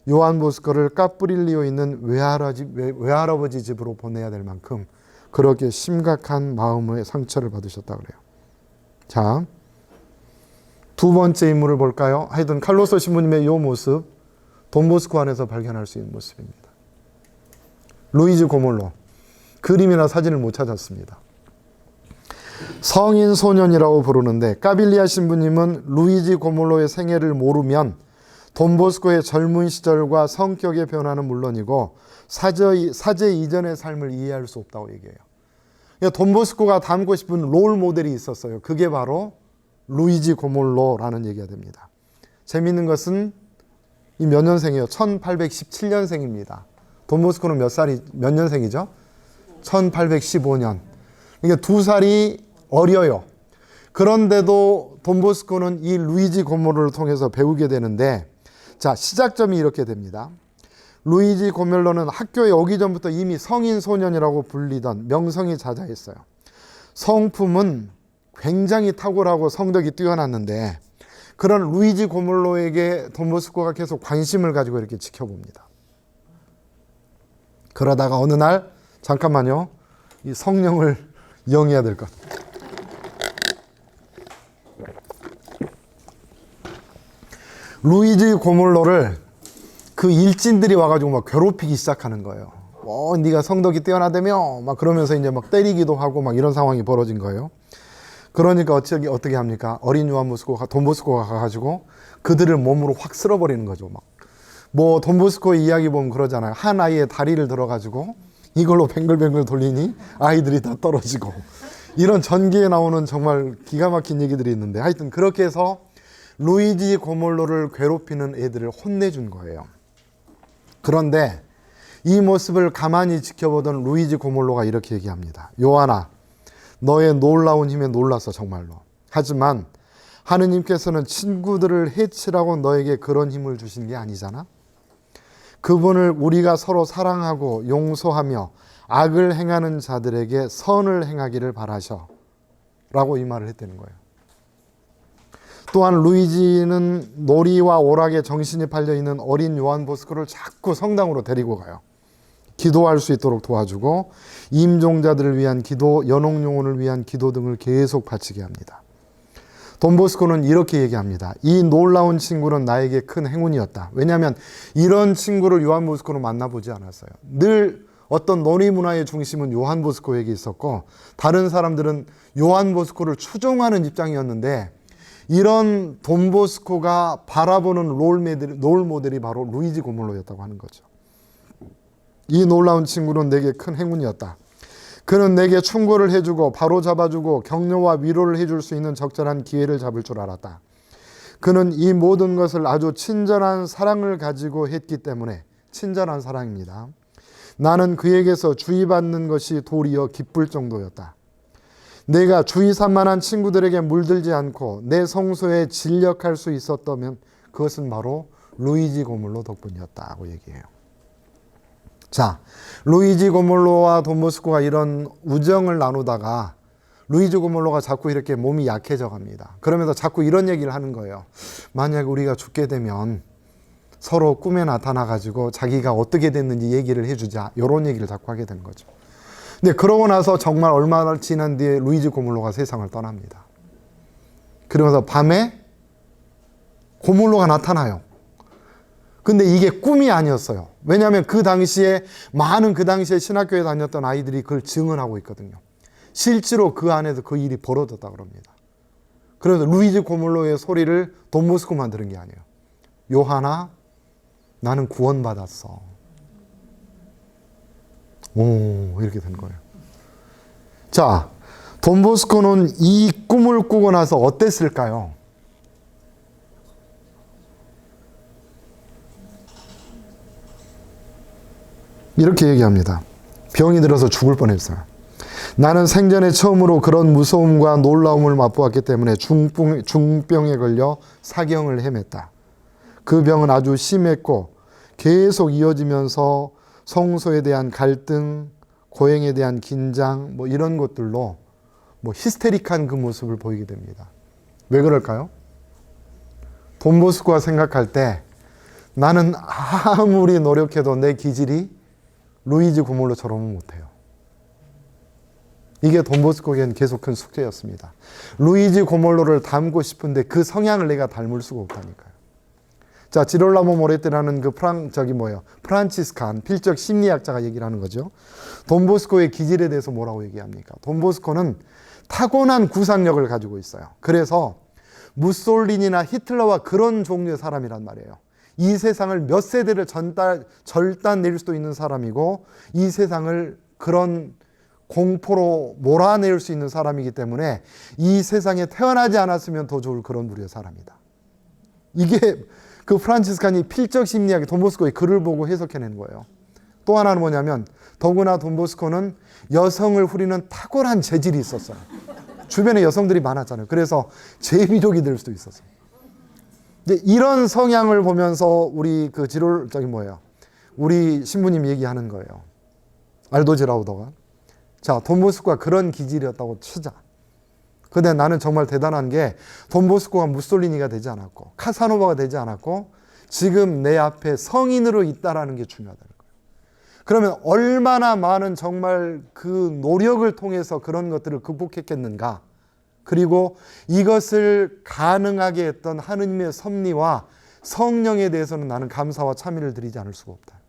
요한 보스코를 까프릴리오에 있는 외할아버지 집으로 보내야 될 만큼 그렇게 심각한 마음의 상처를 받으셨다 그래요. 자, 두 번째 인물을 볼까요? 하여튼 칼로소 신부님의 이 모습 돈보스코 안에서 발견할 수 있는 모습입니다. 루이지 고몰로. 그림이나 사진을 못 찾았습니다. 성인 소년이라고 부르는데 까빌리아 신부님은 루이지 고몰로의 생애를 모르면 돈보스코의 젊은 시절과 성격의 변화는 물론이고 사제 이전의 삶을 이해할 수 없다고 얘기해요. 그러니까 돈보스코가 닮고 싶은 롤 모델이 있었어요. 그게 바로 루이지 고몰로라는 얘기가 됩니다. 재미있는 것은 이 몇 년생이에요? 1817년생입니다. 돈보스코는 몇 년생이죠? 1815년. 그러니까 2살이 어려요. 그런데도 돈보스코는 이 루이지 고몰로를 통해서 배우게 되는데, 자, 시작점이 이렇게 됩니다. 루이지 고몰로는 학교에 오기 전부터 이미 성인 소년이라고 불리던 명성이 자자했어요. 성품은 굉장히 탁월하고 성덕이 뛰어났는데 그런 루이지 고몰로에게 돈보스코가 계속 관심을 가지고 이렇게 지켜봅니다. 그러다가 어느 날 잠깐만요. 이 성령을 이용해야 될 것. 루이지 고몰로를 그 일진들이 와가지고 막 괴롭히기 시작하는 거예요. 네가 성덕이 뛰어나다며 막 그러면서 이제 막 때리기도 하고 막 이런 상황이 벌어진 거예요. 그러니까 어떻게 합니까? 어린 요한 보스코가 돈보스코가 가가지고 그들을 몸으로 확 쓸어버리는 거죠. 막 뭐 돈보스코의 이야기 보면 그러잖아요. 한 아이의 다리를 들어가지고 이걸로 뱅글뱅글 돌리니 아이들이 다 떨어지고 이런 전기에 나오는 정말 기가 막힌 얘기들이 있는데 하여튼 그렇게 해서 루이지 고몰로를 괴롭히는 애들을 혼내준 거예요. 그런데 이 모습을 가만히 지켜보던 루이지 고몰로가 이렇게 얘기합니다. 요한아, 너의 놀라운 힘에 놀랐어 정말로. 하지만 하느님께서는 친구들을 해치라고 너에게 그런 힘을 주신 게 아니잖아. 그분을 우리가 서로 사랑하고 용서하며 악을 행하는 자들에게 선을 행하기를 바라셔 라고 이 말을 했다는 거예요. 또한 루이지는 놀이와 오락에 정신이 팔려있는 어린 요한 보스코를 자꾸 성당으로 데리고 가요. 기도할 수 있도록 도와주고 임종자들을 위한 기도, 연옥영혼을 위한 기도 등을 계속 바치게 합니다. 돈보스코는 이렇게 얘기합니다. 이 놀라운 친구는 나에게 큰 행운이었다. 왜냐하면 이런 친구를 요한 보스코는 만나보지 않았어요. 늘 어떤 논의문화의 중심은 요한 보스코에게 있었고 다른 사람들은 요한 보스코를 추종하는 입장이었는데 이런 돈 보스코가 바라보는 롤 모델이 바로 루이지 고몰로였다고 하는 거죠. 이 놀라운 친구는 내게 큰 행운이었다. 그는 내게 충고를 해주고 바로잡아주고 격려와 위로를 해줄 수 있는 적절한 기회를 잡을 줄 알았다. 그는 이 모든 것을 아주 친절한 사랑을 가지고 했기 때문에 친절한 사랑입니다. 나는 그에게서 주의받는 것이 도리어 기쁠 정도였다. 내가 주의 산만한 친구들에게 물들지 않고 내 성소에 진력할 수 있었다면 그것은 바로 루이지 고몰로 덕분이었다고 얘기해요. 자, 루이지 고몰로와 돈 보스코가 이런 우정을 나누다가 루이지 고몰로가 자꾸 이렇게 몸이 약해져 갑니다. 그러면서 자꾸 이런 얘기를 하는 거예요. 만약 우리가 죽게 되면 서로 꿈에 나타나가지고 자기가 어떻게 됐는지 얘기를 해주자. 이런 얘기를 자꾸 하게 되는 거죠. 근데 그러고 나서 정말 얼마나 지난 뒤에 루이지 고몰로가 세상을 떠납니다. 그러면서 밤에 고몰로가 나타나요. 근데 이게 꿈이 아니었어요. 왜냐하면 그 당시에 많은 그 당시에 신학교에 다녔던 아이들이 그걸 증언하고 있거든요. 실제로 그 안에서 그 일이 벌어졌다고 합니다. 그래서 루이지 고몰로의 소리를 돈 보스코만 들은 게 아니에요. 요하나, 나는 구원받았어. 오, 이렇게 된 거예요. 자, 돈 보스코는 이 꿈을 꾸고 나서 어땠을까요? 이렇게 얘기합니다. 병이 들어서 죽을 뻔했어요. 나는 생전에 처음으로 그런 무서움과 놀라움을 맛보았기 때문에 중병에 걸려 사경을 헤맸다. 그 병은 아주 심했고 계속 이어지면서 성소에 대한 갈등, 고행에 대한 긴장, 이런 것들로 히스테릭한 그 모습을 보이게 됩니다. 왜 그럴까요? 돈 보스코가 생각할 때 나는 아무리 노력해도 내 기질이 루이지 고몰로처럼은 못해요. 이게 돈 보스코에게는 계속 큰 숙제였습니다. 루이지 고몰로를 닮고 싶은데 그 성향을 내가 닮을 수가 없다니까요. 자, 지롤라모 모레티라는 그 프란치스칸 필적 심리학자가 얘기를 하는 거죠. 돈 보스코의 기질에 대해서 뭐라고 얘기합니까? 돈 보스코는 타고난 구상력을 가지고 있어요. 그래서 무솔리니나 히틀러와 그런 종류의 사람이란 말이에요. 이 세상을 몇 세대를 절단낼 수도 있는 사람이고 이 세상을 그런 공포로 몰아낼 수 있는 사람이기 때문에 이 세상에 태어나지 않았으면 더 좋을 그런 부류의 사람이다. 이게 그 프란치스칸이 필적 심리학의 돈 보스코의 글을 보고 해석해낸 거예요. 또 하나는 뭐냐면 더구나 돈 보스코는 여성을 후리는 탁월한 재질이 있었어요. 주변에 여성들이 많았잖아요. 그래서 제비족이 될 수도 있었어요. 이제 이런 성향을 보면서 우리 그 우리 신부님 얘기하는 거예요. 알도 지라우더가. 자, 돈 보스코가 그런 기질이었다고 치자. 근데 나는 정말 대단한 게 돈 보스코가 무솔리니가 되지 않았고 카사노바가 되지 않았고 지금 내 앞에 성인으로 있다라는 게 중요하다는 거예요. 그러면 얼마나 많은 정말 그 노력을 통해서 그런 것들을 극복했겠는가. 그리고 이것을 가능하게 했던 하느님의 섭리와 성령에 대해서는 나는 감사와 참여를 드리지 않을 수가 없다.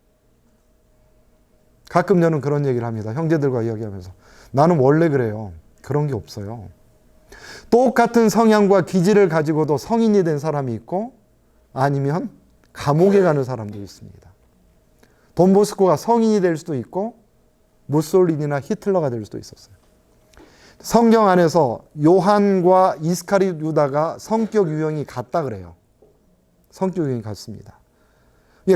가끔 저는 그런 얘기를 합니다. 형제들과 이야기하면서. 나는 원래 그래요. 그런 게 없어요. 똑같은 성향과 기질을 가지고도 성인이 된 사람이 있고 아니면 감옥에 가는 사람도 있습니다. 돈 보스코가 성인이 될 수도 있고 무솔리니나 히틀러가 될 수도 있었어요. 성경 안에서 요한과 이스카리ot 유다가 성격 유형이 같다 그래요. 성격 유형이 같습니다.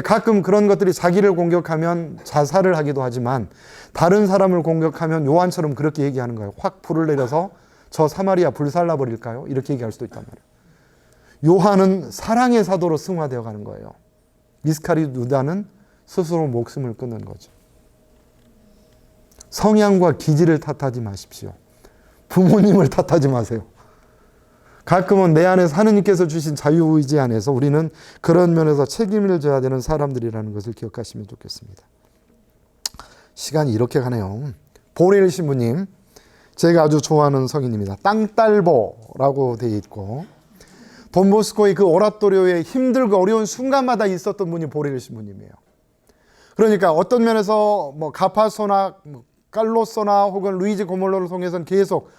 가끔 그런 것들이 자기를 공격하면 자살을 하기도 하지만 다른 사람을 공격하면 요한처럼 그렇게 얘기하는 거예요. 확 불을 내려서 저 사마리아 불살라 버릴까요? 이렇게 얘기할 수도 있단 말이에요. 요한은 사랑의 사도로 승화되어 가는 거예요. 이스카리ot 유다는 스스로 목숨을 끊는 거죠. 성향과 기질을 탓하지 마십시오. 부모님을 탓하지 마세요. 가끔은 내 안에서 하느님께서 주신 자유의지 안에서 우리는 그런 면에서 책임을 져야 되는 사람들이라는 것을 기억하시면 좋겠습니다. 시간이 이렇게 가네요. 보렐 신부님, 제가 아주 좋아하는 성인입니다. 땅딸보라고 되어 있고 돈 보스코의 그 오라토리오에 힘들고 어려운 순간마다 있었던 분이 보렐 신부님이에요. 그러니까 어떤 면에서 뭐 가파소나 깔로소나 혹은 루이지 고몰로를 통해서는 계속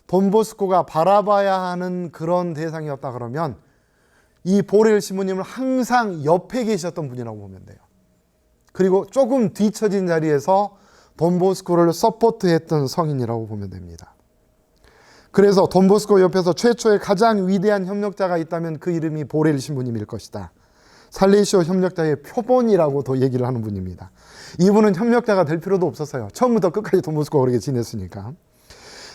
돈보스코가 바라봐야 하는 그런 대상이었다 그러면 이 보렐 신부님은 항상 옆에 계셨던 분이라고 보면 돼요. 그리고 조금 뒤처진 자리에서 돈보스코를 서포트했던 성인이라고 보면 됩니다. 그래서 돈보스코 옆에서 최초의 가장 위대한 협력자가 있다면 그 이름이 보렐 신부님일 것이다. 살레시오 협력자의 표본이라고도 얘기를 하는 분입니다. 이분은 협력자가 될 필요도 없었어요. 처음부터 끝까지 돈보스코가 그렇게 지냈으니까.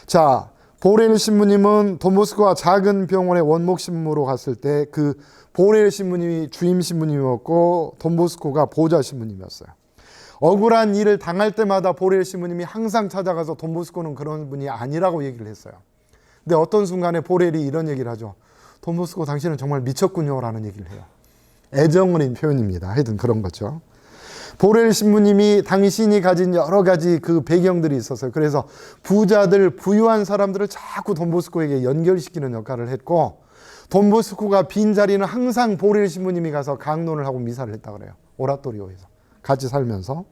자, 보렐 신부님은 돈보스코가 작은 병원의 원목 신부로 갔을 때 그 보렐 신부님이 주임 신부님이었고 돈보스코가 보좌 신부님이었어요. 억울한 일을 당할 때마다 보렐 신부님이 항상 찾아가서 돈보스코는 그런 분이 아니라고 얘기를 했어요. 근데 어떤 순간에 보렐이 이런 얘기를 하죠. 돈보스코 당신은 정말 미쳤군요 라는 얘기를 해요. 애정 어린 표현입니다. 하여튼 그런 거죠. 보렐 신부님이 당신이 가진 여러 가지 그 배경들이 있었어요. 그래서 부자들, 부유한 사람들을 자꾸 돈보스코에게 연결시키는 역할을 했고 돈보스코가 빈 자리는 항상 보렐 신부님이 가서 강론을 하고 미사를 했다 그래요. 오라토리오에서. 같이 살면서.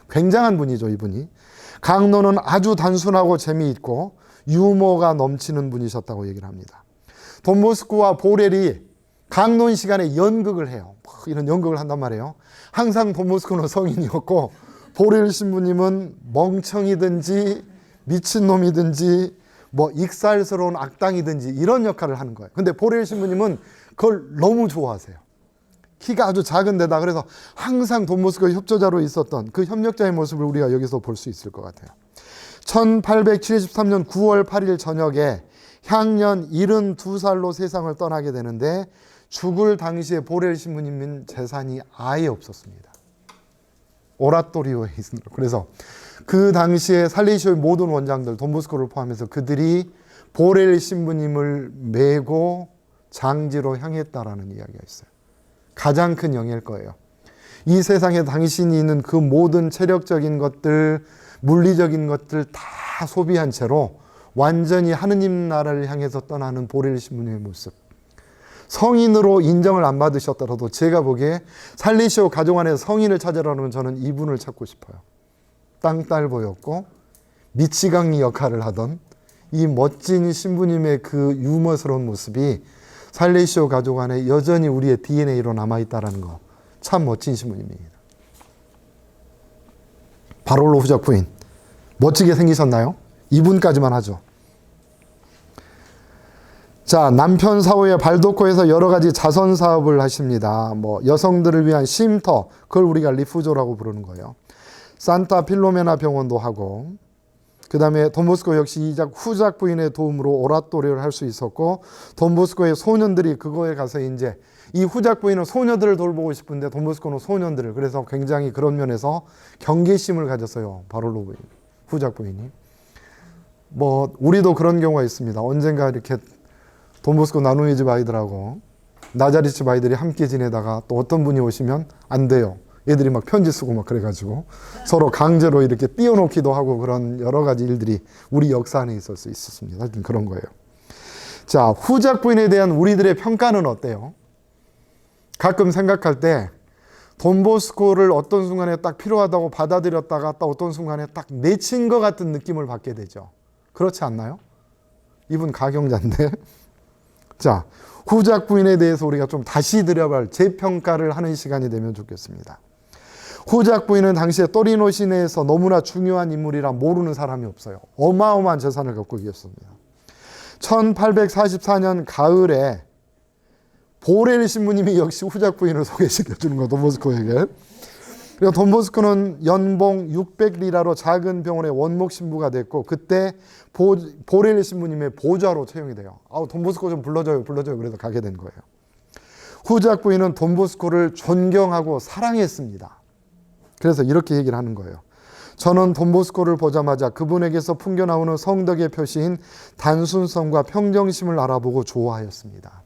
굉장한 분이죠, 이분이. 강론은 아주 단순하고 재미있고 유머가 넘치는 분이셨다고 얘기를 합니다. 돈보스코와 보렐이 강론 시간에 연극을 해요. 이런 연극을 한단 말이에요. 항상 돈보스코는 성인이었고 보렐 신부님은 멍청이든지 미친놈이든지 뭐 익살스러운 악당이든지 이런 역할을 하는 거예요. 근데 보렐 신부님은 그걸 너무 좋아하세요. 키가 아주 작은 데다 그래서 항상 돈보스코의 협조자로 있었던 그 협력자의 모습을 우리가 여기서 볼 수 있을 것 같아요. 1873년 9월 8일 저녁에 향년 72살로 세상을 떠나게 되는데 죽을 당시에 보렐 신부님은 재산이 아예 없었습니다. 오라토리오에 있습니다. 그래서 그 당시에 살레시오의 모든 원장들, 돈보스코를 포함해서 그들이 보렐 신부님을 메고 장지로 향했다라는 이야기가 있어요. 가장 큰 영예일 거예요. 이 세상에 당신이 있는 그 모든 체력적인 것들, 물리적인 것들 다 소비한 채로 완전히 하느님 나라를 향해서 떠나는 보렐 신부님의 모습. 성인으로 인정을 안 받으셨더라도 제가 보기에 살레시오 가족 안에서 성인을 찾으라면 저는 이분을 찾고 싶어요. 땅딸보였고 미치광이 역할을 하던 이 멋진 신부님의 그 유머스러운 모습이 살레시오 가족 안에 여전히 우리의 DNA로 남아있다는 거 참 멋진 신부님입니다. 바롤로 후작 부인 멋지게 생기셨나요? 이분까지만 하죠. 자, 남편 사후에 발도코에서 여러 가지 자선 사업을 하십니다. 뭐 여성들을 위한 쉼터, 그걸 우리가 리푸조라고 부르는 거예요. 산타 필로메나 병원도 하고, 그 다음에 돈보스코 역시 이 후작 부인의 도움으로 오라토리오를 할 수 있었고, 돈보스코의 소년들이 그거에 가서 이제 이 후작 부인은 소녀들을 돌보고 싶은데 돈보스코는 소년들을, 그래서 굉장히 그런 면에서 경계심을 가졌어요. 바롤로 부인, 후작 부인이. 뭐 우리도 그런 경우가 있습니다. 언젠가 이렇게 돈보스코 나누이 집 아이들하고 나자리 집 아이들이 함께 지내다가 또 어떤 분이 오시면 안 돼요. 애들이 막 편지 쓰고 막 그래가지고 서로 강제로 이렇게 띄워놓기도 하고 그런 여러 가지 일들이 우리 역사 안에 있었습니다. 하여튼 그런 거예요. 자, 후작 부인에 대한 우리들의 평가는 어때요? 가끔 생각할 때 돈보스코를 어떤 순간에 딱 필요하다고 받아들였다가 또 어떤 순간에 딱 내친 것 같은 느낌을 받게 되죠. 그렇지 않나요? 이분 가경자인데. 자, 후작 부인에 대해서 우리가 좀 다시 들여볼 재평가를 하는 시간이 되면 좋겠습니다. 후작 부인은 당시에 토리노 시내에서 너무나 중요한 인물이라 모르는 사람이 없어요. 어마어마한 재산을 갖고 계셨습니다. 1844년 가을에 보렐 신부님이 역시 후작 부인을 소개시켜주는 거, 돈보스코에게. 그리고 돈보스코는 연봉 600리라로 작은 병원의 원목 신부가 됐고, 그때 보렐 신부님의 보좌로 채용이 돼요. 돈보스코 좀 불러줘요. 그래서 가게 된 거예요. 후작 부인은 돈보스코를 존경하고 사랑했습니다. 그래서 이렇게 얘기를 하는 거예요. 저는 돈보스코를 보자마자 그분에게서 풍겨나오는 성덕의 표시인 단순성과 평정심을 알아보고 좋아하였습니다.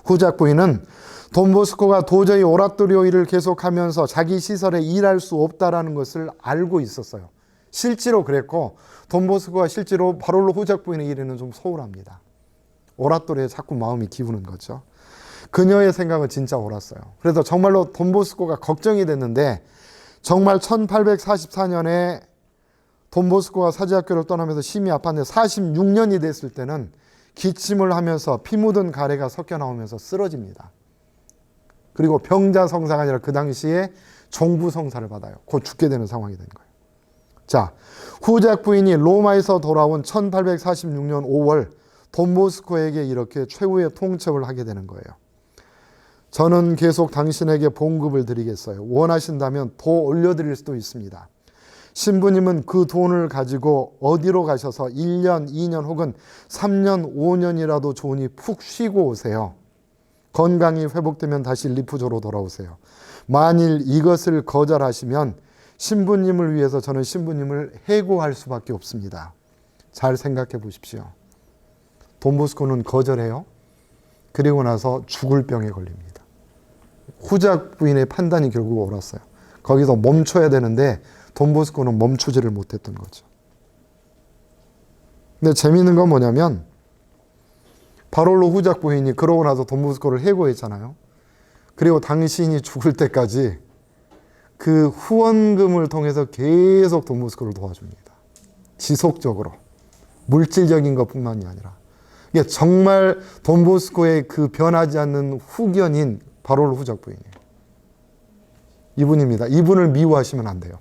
후작 부인은 돈보스코가 도저히 오라토리오 일을 계속하면서 자기 시설에 일할 수 없다라는 것을 알고 있었어요. 실제로 그랬고 돈보스코가 실제로 바롤로 후작 부인의 일에는 좀 소홀합니다. 오라토리오에 자꾸 마음이 기우는 거죠. 그녀의 생각은 진짜 옳았어요. 그래서 정말로 돈보스코가 걱정이 됐는데 정말 1844년에 돈보스코가 사제학교를 떠나면서 심히 아팠는데 46년이 됐을 때는 기침을 하면서 피 묻은 가래가 섞여 나오면서 쓰러집니다. 그리고 병자성사가 아니라 그 당시에 종부성사를 받아요. 곧 죽게 되는 상황이 된 거예요. 자, 후작 부인이 로마에서 돌아온 1846년 5월 돈보스코에게 이렇게 최후의 통첩을 하게 되는 거예요. 저는 계속 당신에게 봉급을 드리겠어요. 원하신다면 더 올려드릴 수도 있습니다. 신부님은 그 돈을 가지고 어디로 가셔서 1년, 2년 혹은 3년, 5년이라도 좋으니 푹 쉬고 오세요. 건강이 회복되면 다시 리프조로 돌아오세요. 만일 이것을 거절하시면 신부님을 위해서 저는 신부님을 해고할 수밖에 없습니다. 잘 생각해 보십시오. 돈보스코는 거절해요. 그리고 나서 죽을 병에 걸립니다. 후작 부인의 판단이 결국 옳았어요. 거기서 멈춰야 되는데 돈보스코는 멈추지를 못했던 거죠. 근데 재미있는 건 뭐냐면 바롤로 후작 부인이 그러고 나서 돈보스코를 해고했잖아요. 그리고 당신이 죽을 때까지 그 후원금을 통해서 계속 돈보스코를 도와줍니다. 지속적으로. 물질적인 것뿐만이 아니라. 이게 정말 돈보스코의 그 변하지 않는 후견인 바롤로 후작 부인이에요. 이분입니다. 이분을 미워하시면 안 돼요.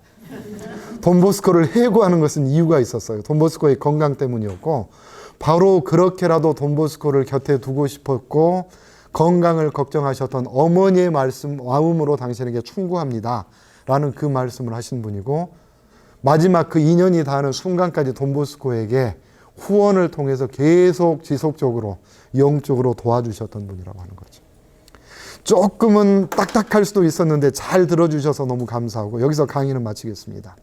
돈보스코를 해고하는 것은 이유가 있었어요. 돈보스코의 건강 때문이었고 바로 그렇게라도 돈보스코를 곁에 두고 싶었고 건강을 걱정하셨던 어머니의 마음으로 당신에게 충고합니다. 라는 그 말씀을 하신 분이고 마지막 그 인연이 닿는 순간까지 돈보스코에게 후원을 통해서 계속 지속적으로 영적으로 도와주셨던 분이라고 하는 거죠. 조금은 딱딱할 수도 있었는데 잘 들어주셔서 너무 감사하고 여기서 강의는 마치겠습니다.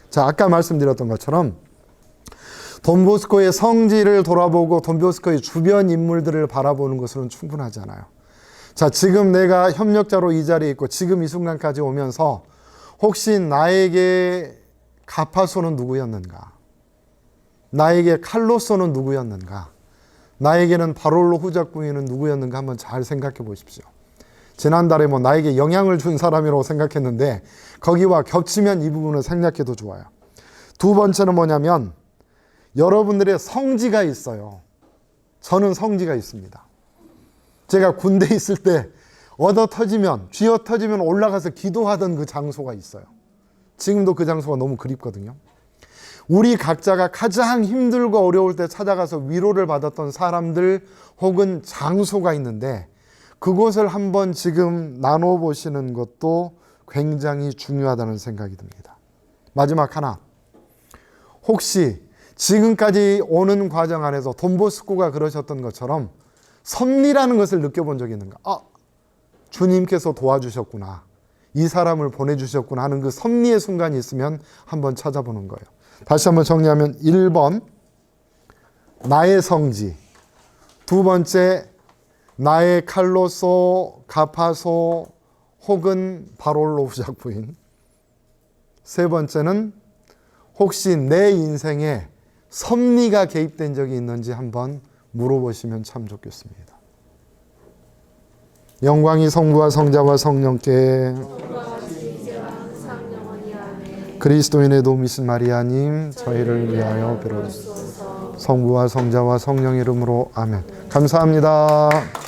자, 아까 말씀드렸던 것처럼 돈보스코의 성질을 돌아보고 돈보스코의 주변 인물들을 바라보는 것으로는 충분하지 않아요. 자, 지금 내가 협력자로 이 자리에 있고 지금 이 순간까지 오면서 혹시 나에게 가파소는 누구였는가? 나에게 칼로소는 누구였는가? 나에게는 바롤로 후작 부인은 누구였는가 한번 잘 생각해 보십시오. 지난달에 나에게 영향을 준 사람이라고 생각했는데 거기와 겹치면 이 부분을 생략해도 좋아요. 두 번째는 뭐냐면 여러분들의 성지가 있어요. 저는 성지가 있습니다. 제가 군대에 있을 때 얻어 터지면 쥐어 터지면 올라가서 기도하던 그 장소가 있어요. 지금도 그 장소가 너무 그립거든요. 우리 각자가 가장 힘들고 어려울 때 찾아가서 위로를 받았던 사람들 혹은 장소가 있는데 그곳을 한번 지금 나눠보시는 것도 굉장히 중요하다는 생각이 듭니다. 마지막 하나. 혹시 지금까지 오는 과정 안에서 돈보스코가 그러셨던 것처럼 섭리라는 것을 느껴본 적이 있는가? 주님께서 도와주셨구나. 이 사람을 보내주셨구나 하는 그 섭리의 순간이 있으면 한번 찾아보는 거예요. 다시 한번 정리하면 1번 나의 성지, 두 번째 나의 칼로소, 가파소 혹은 바롤로 후작 부인, 세 번째는 혹시 내 인생에 섭리가 개입된 적이 있는지 한번 물어보시면 참 좋겠습니다. 영광이 성부와 성자와 성령께 그리스도인의 도우미신 마리아님 저희를 위하여 빌어주소서. 성부와 성자와 성령의 이름으로 아멘. 감사합니다.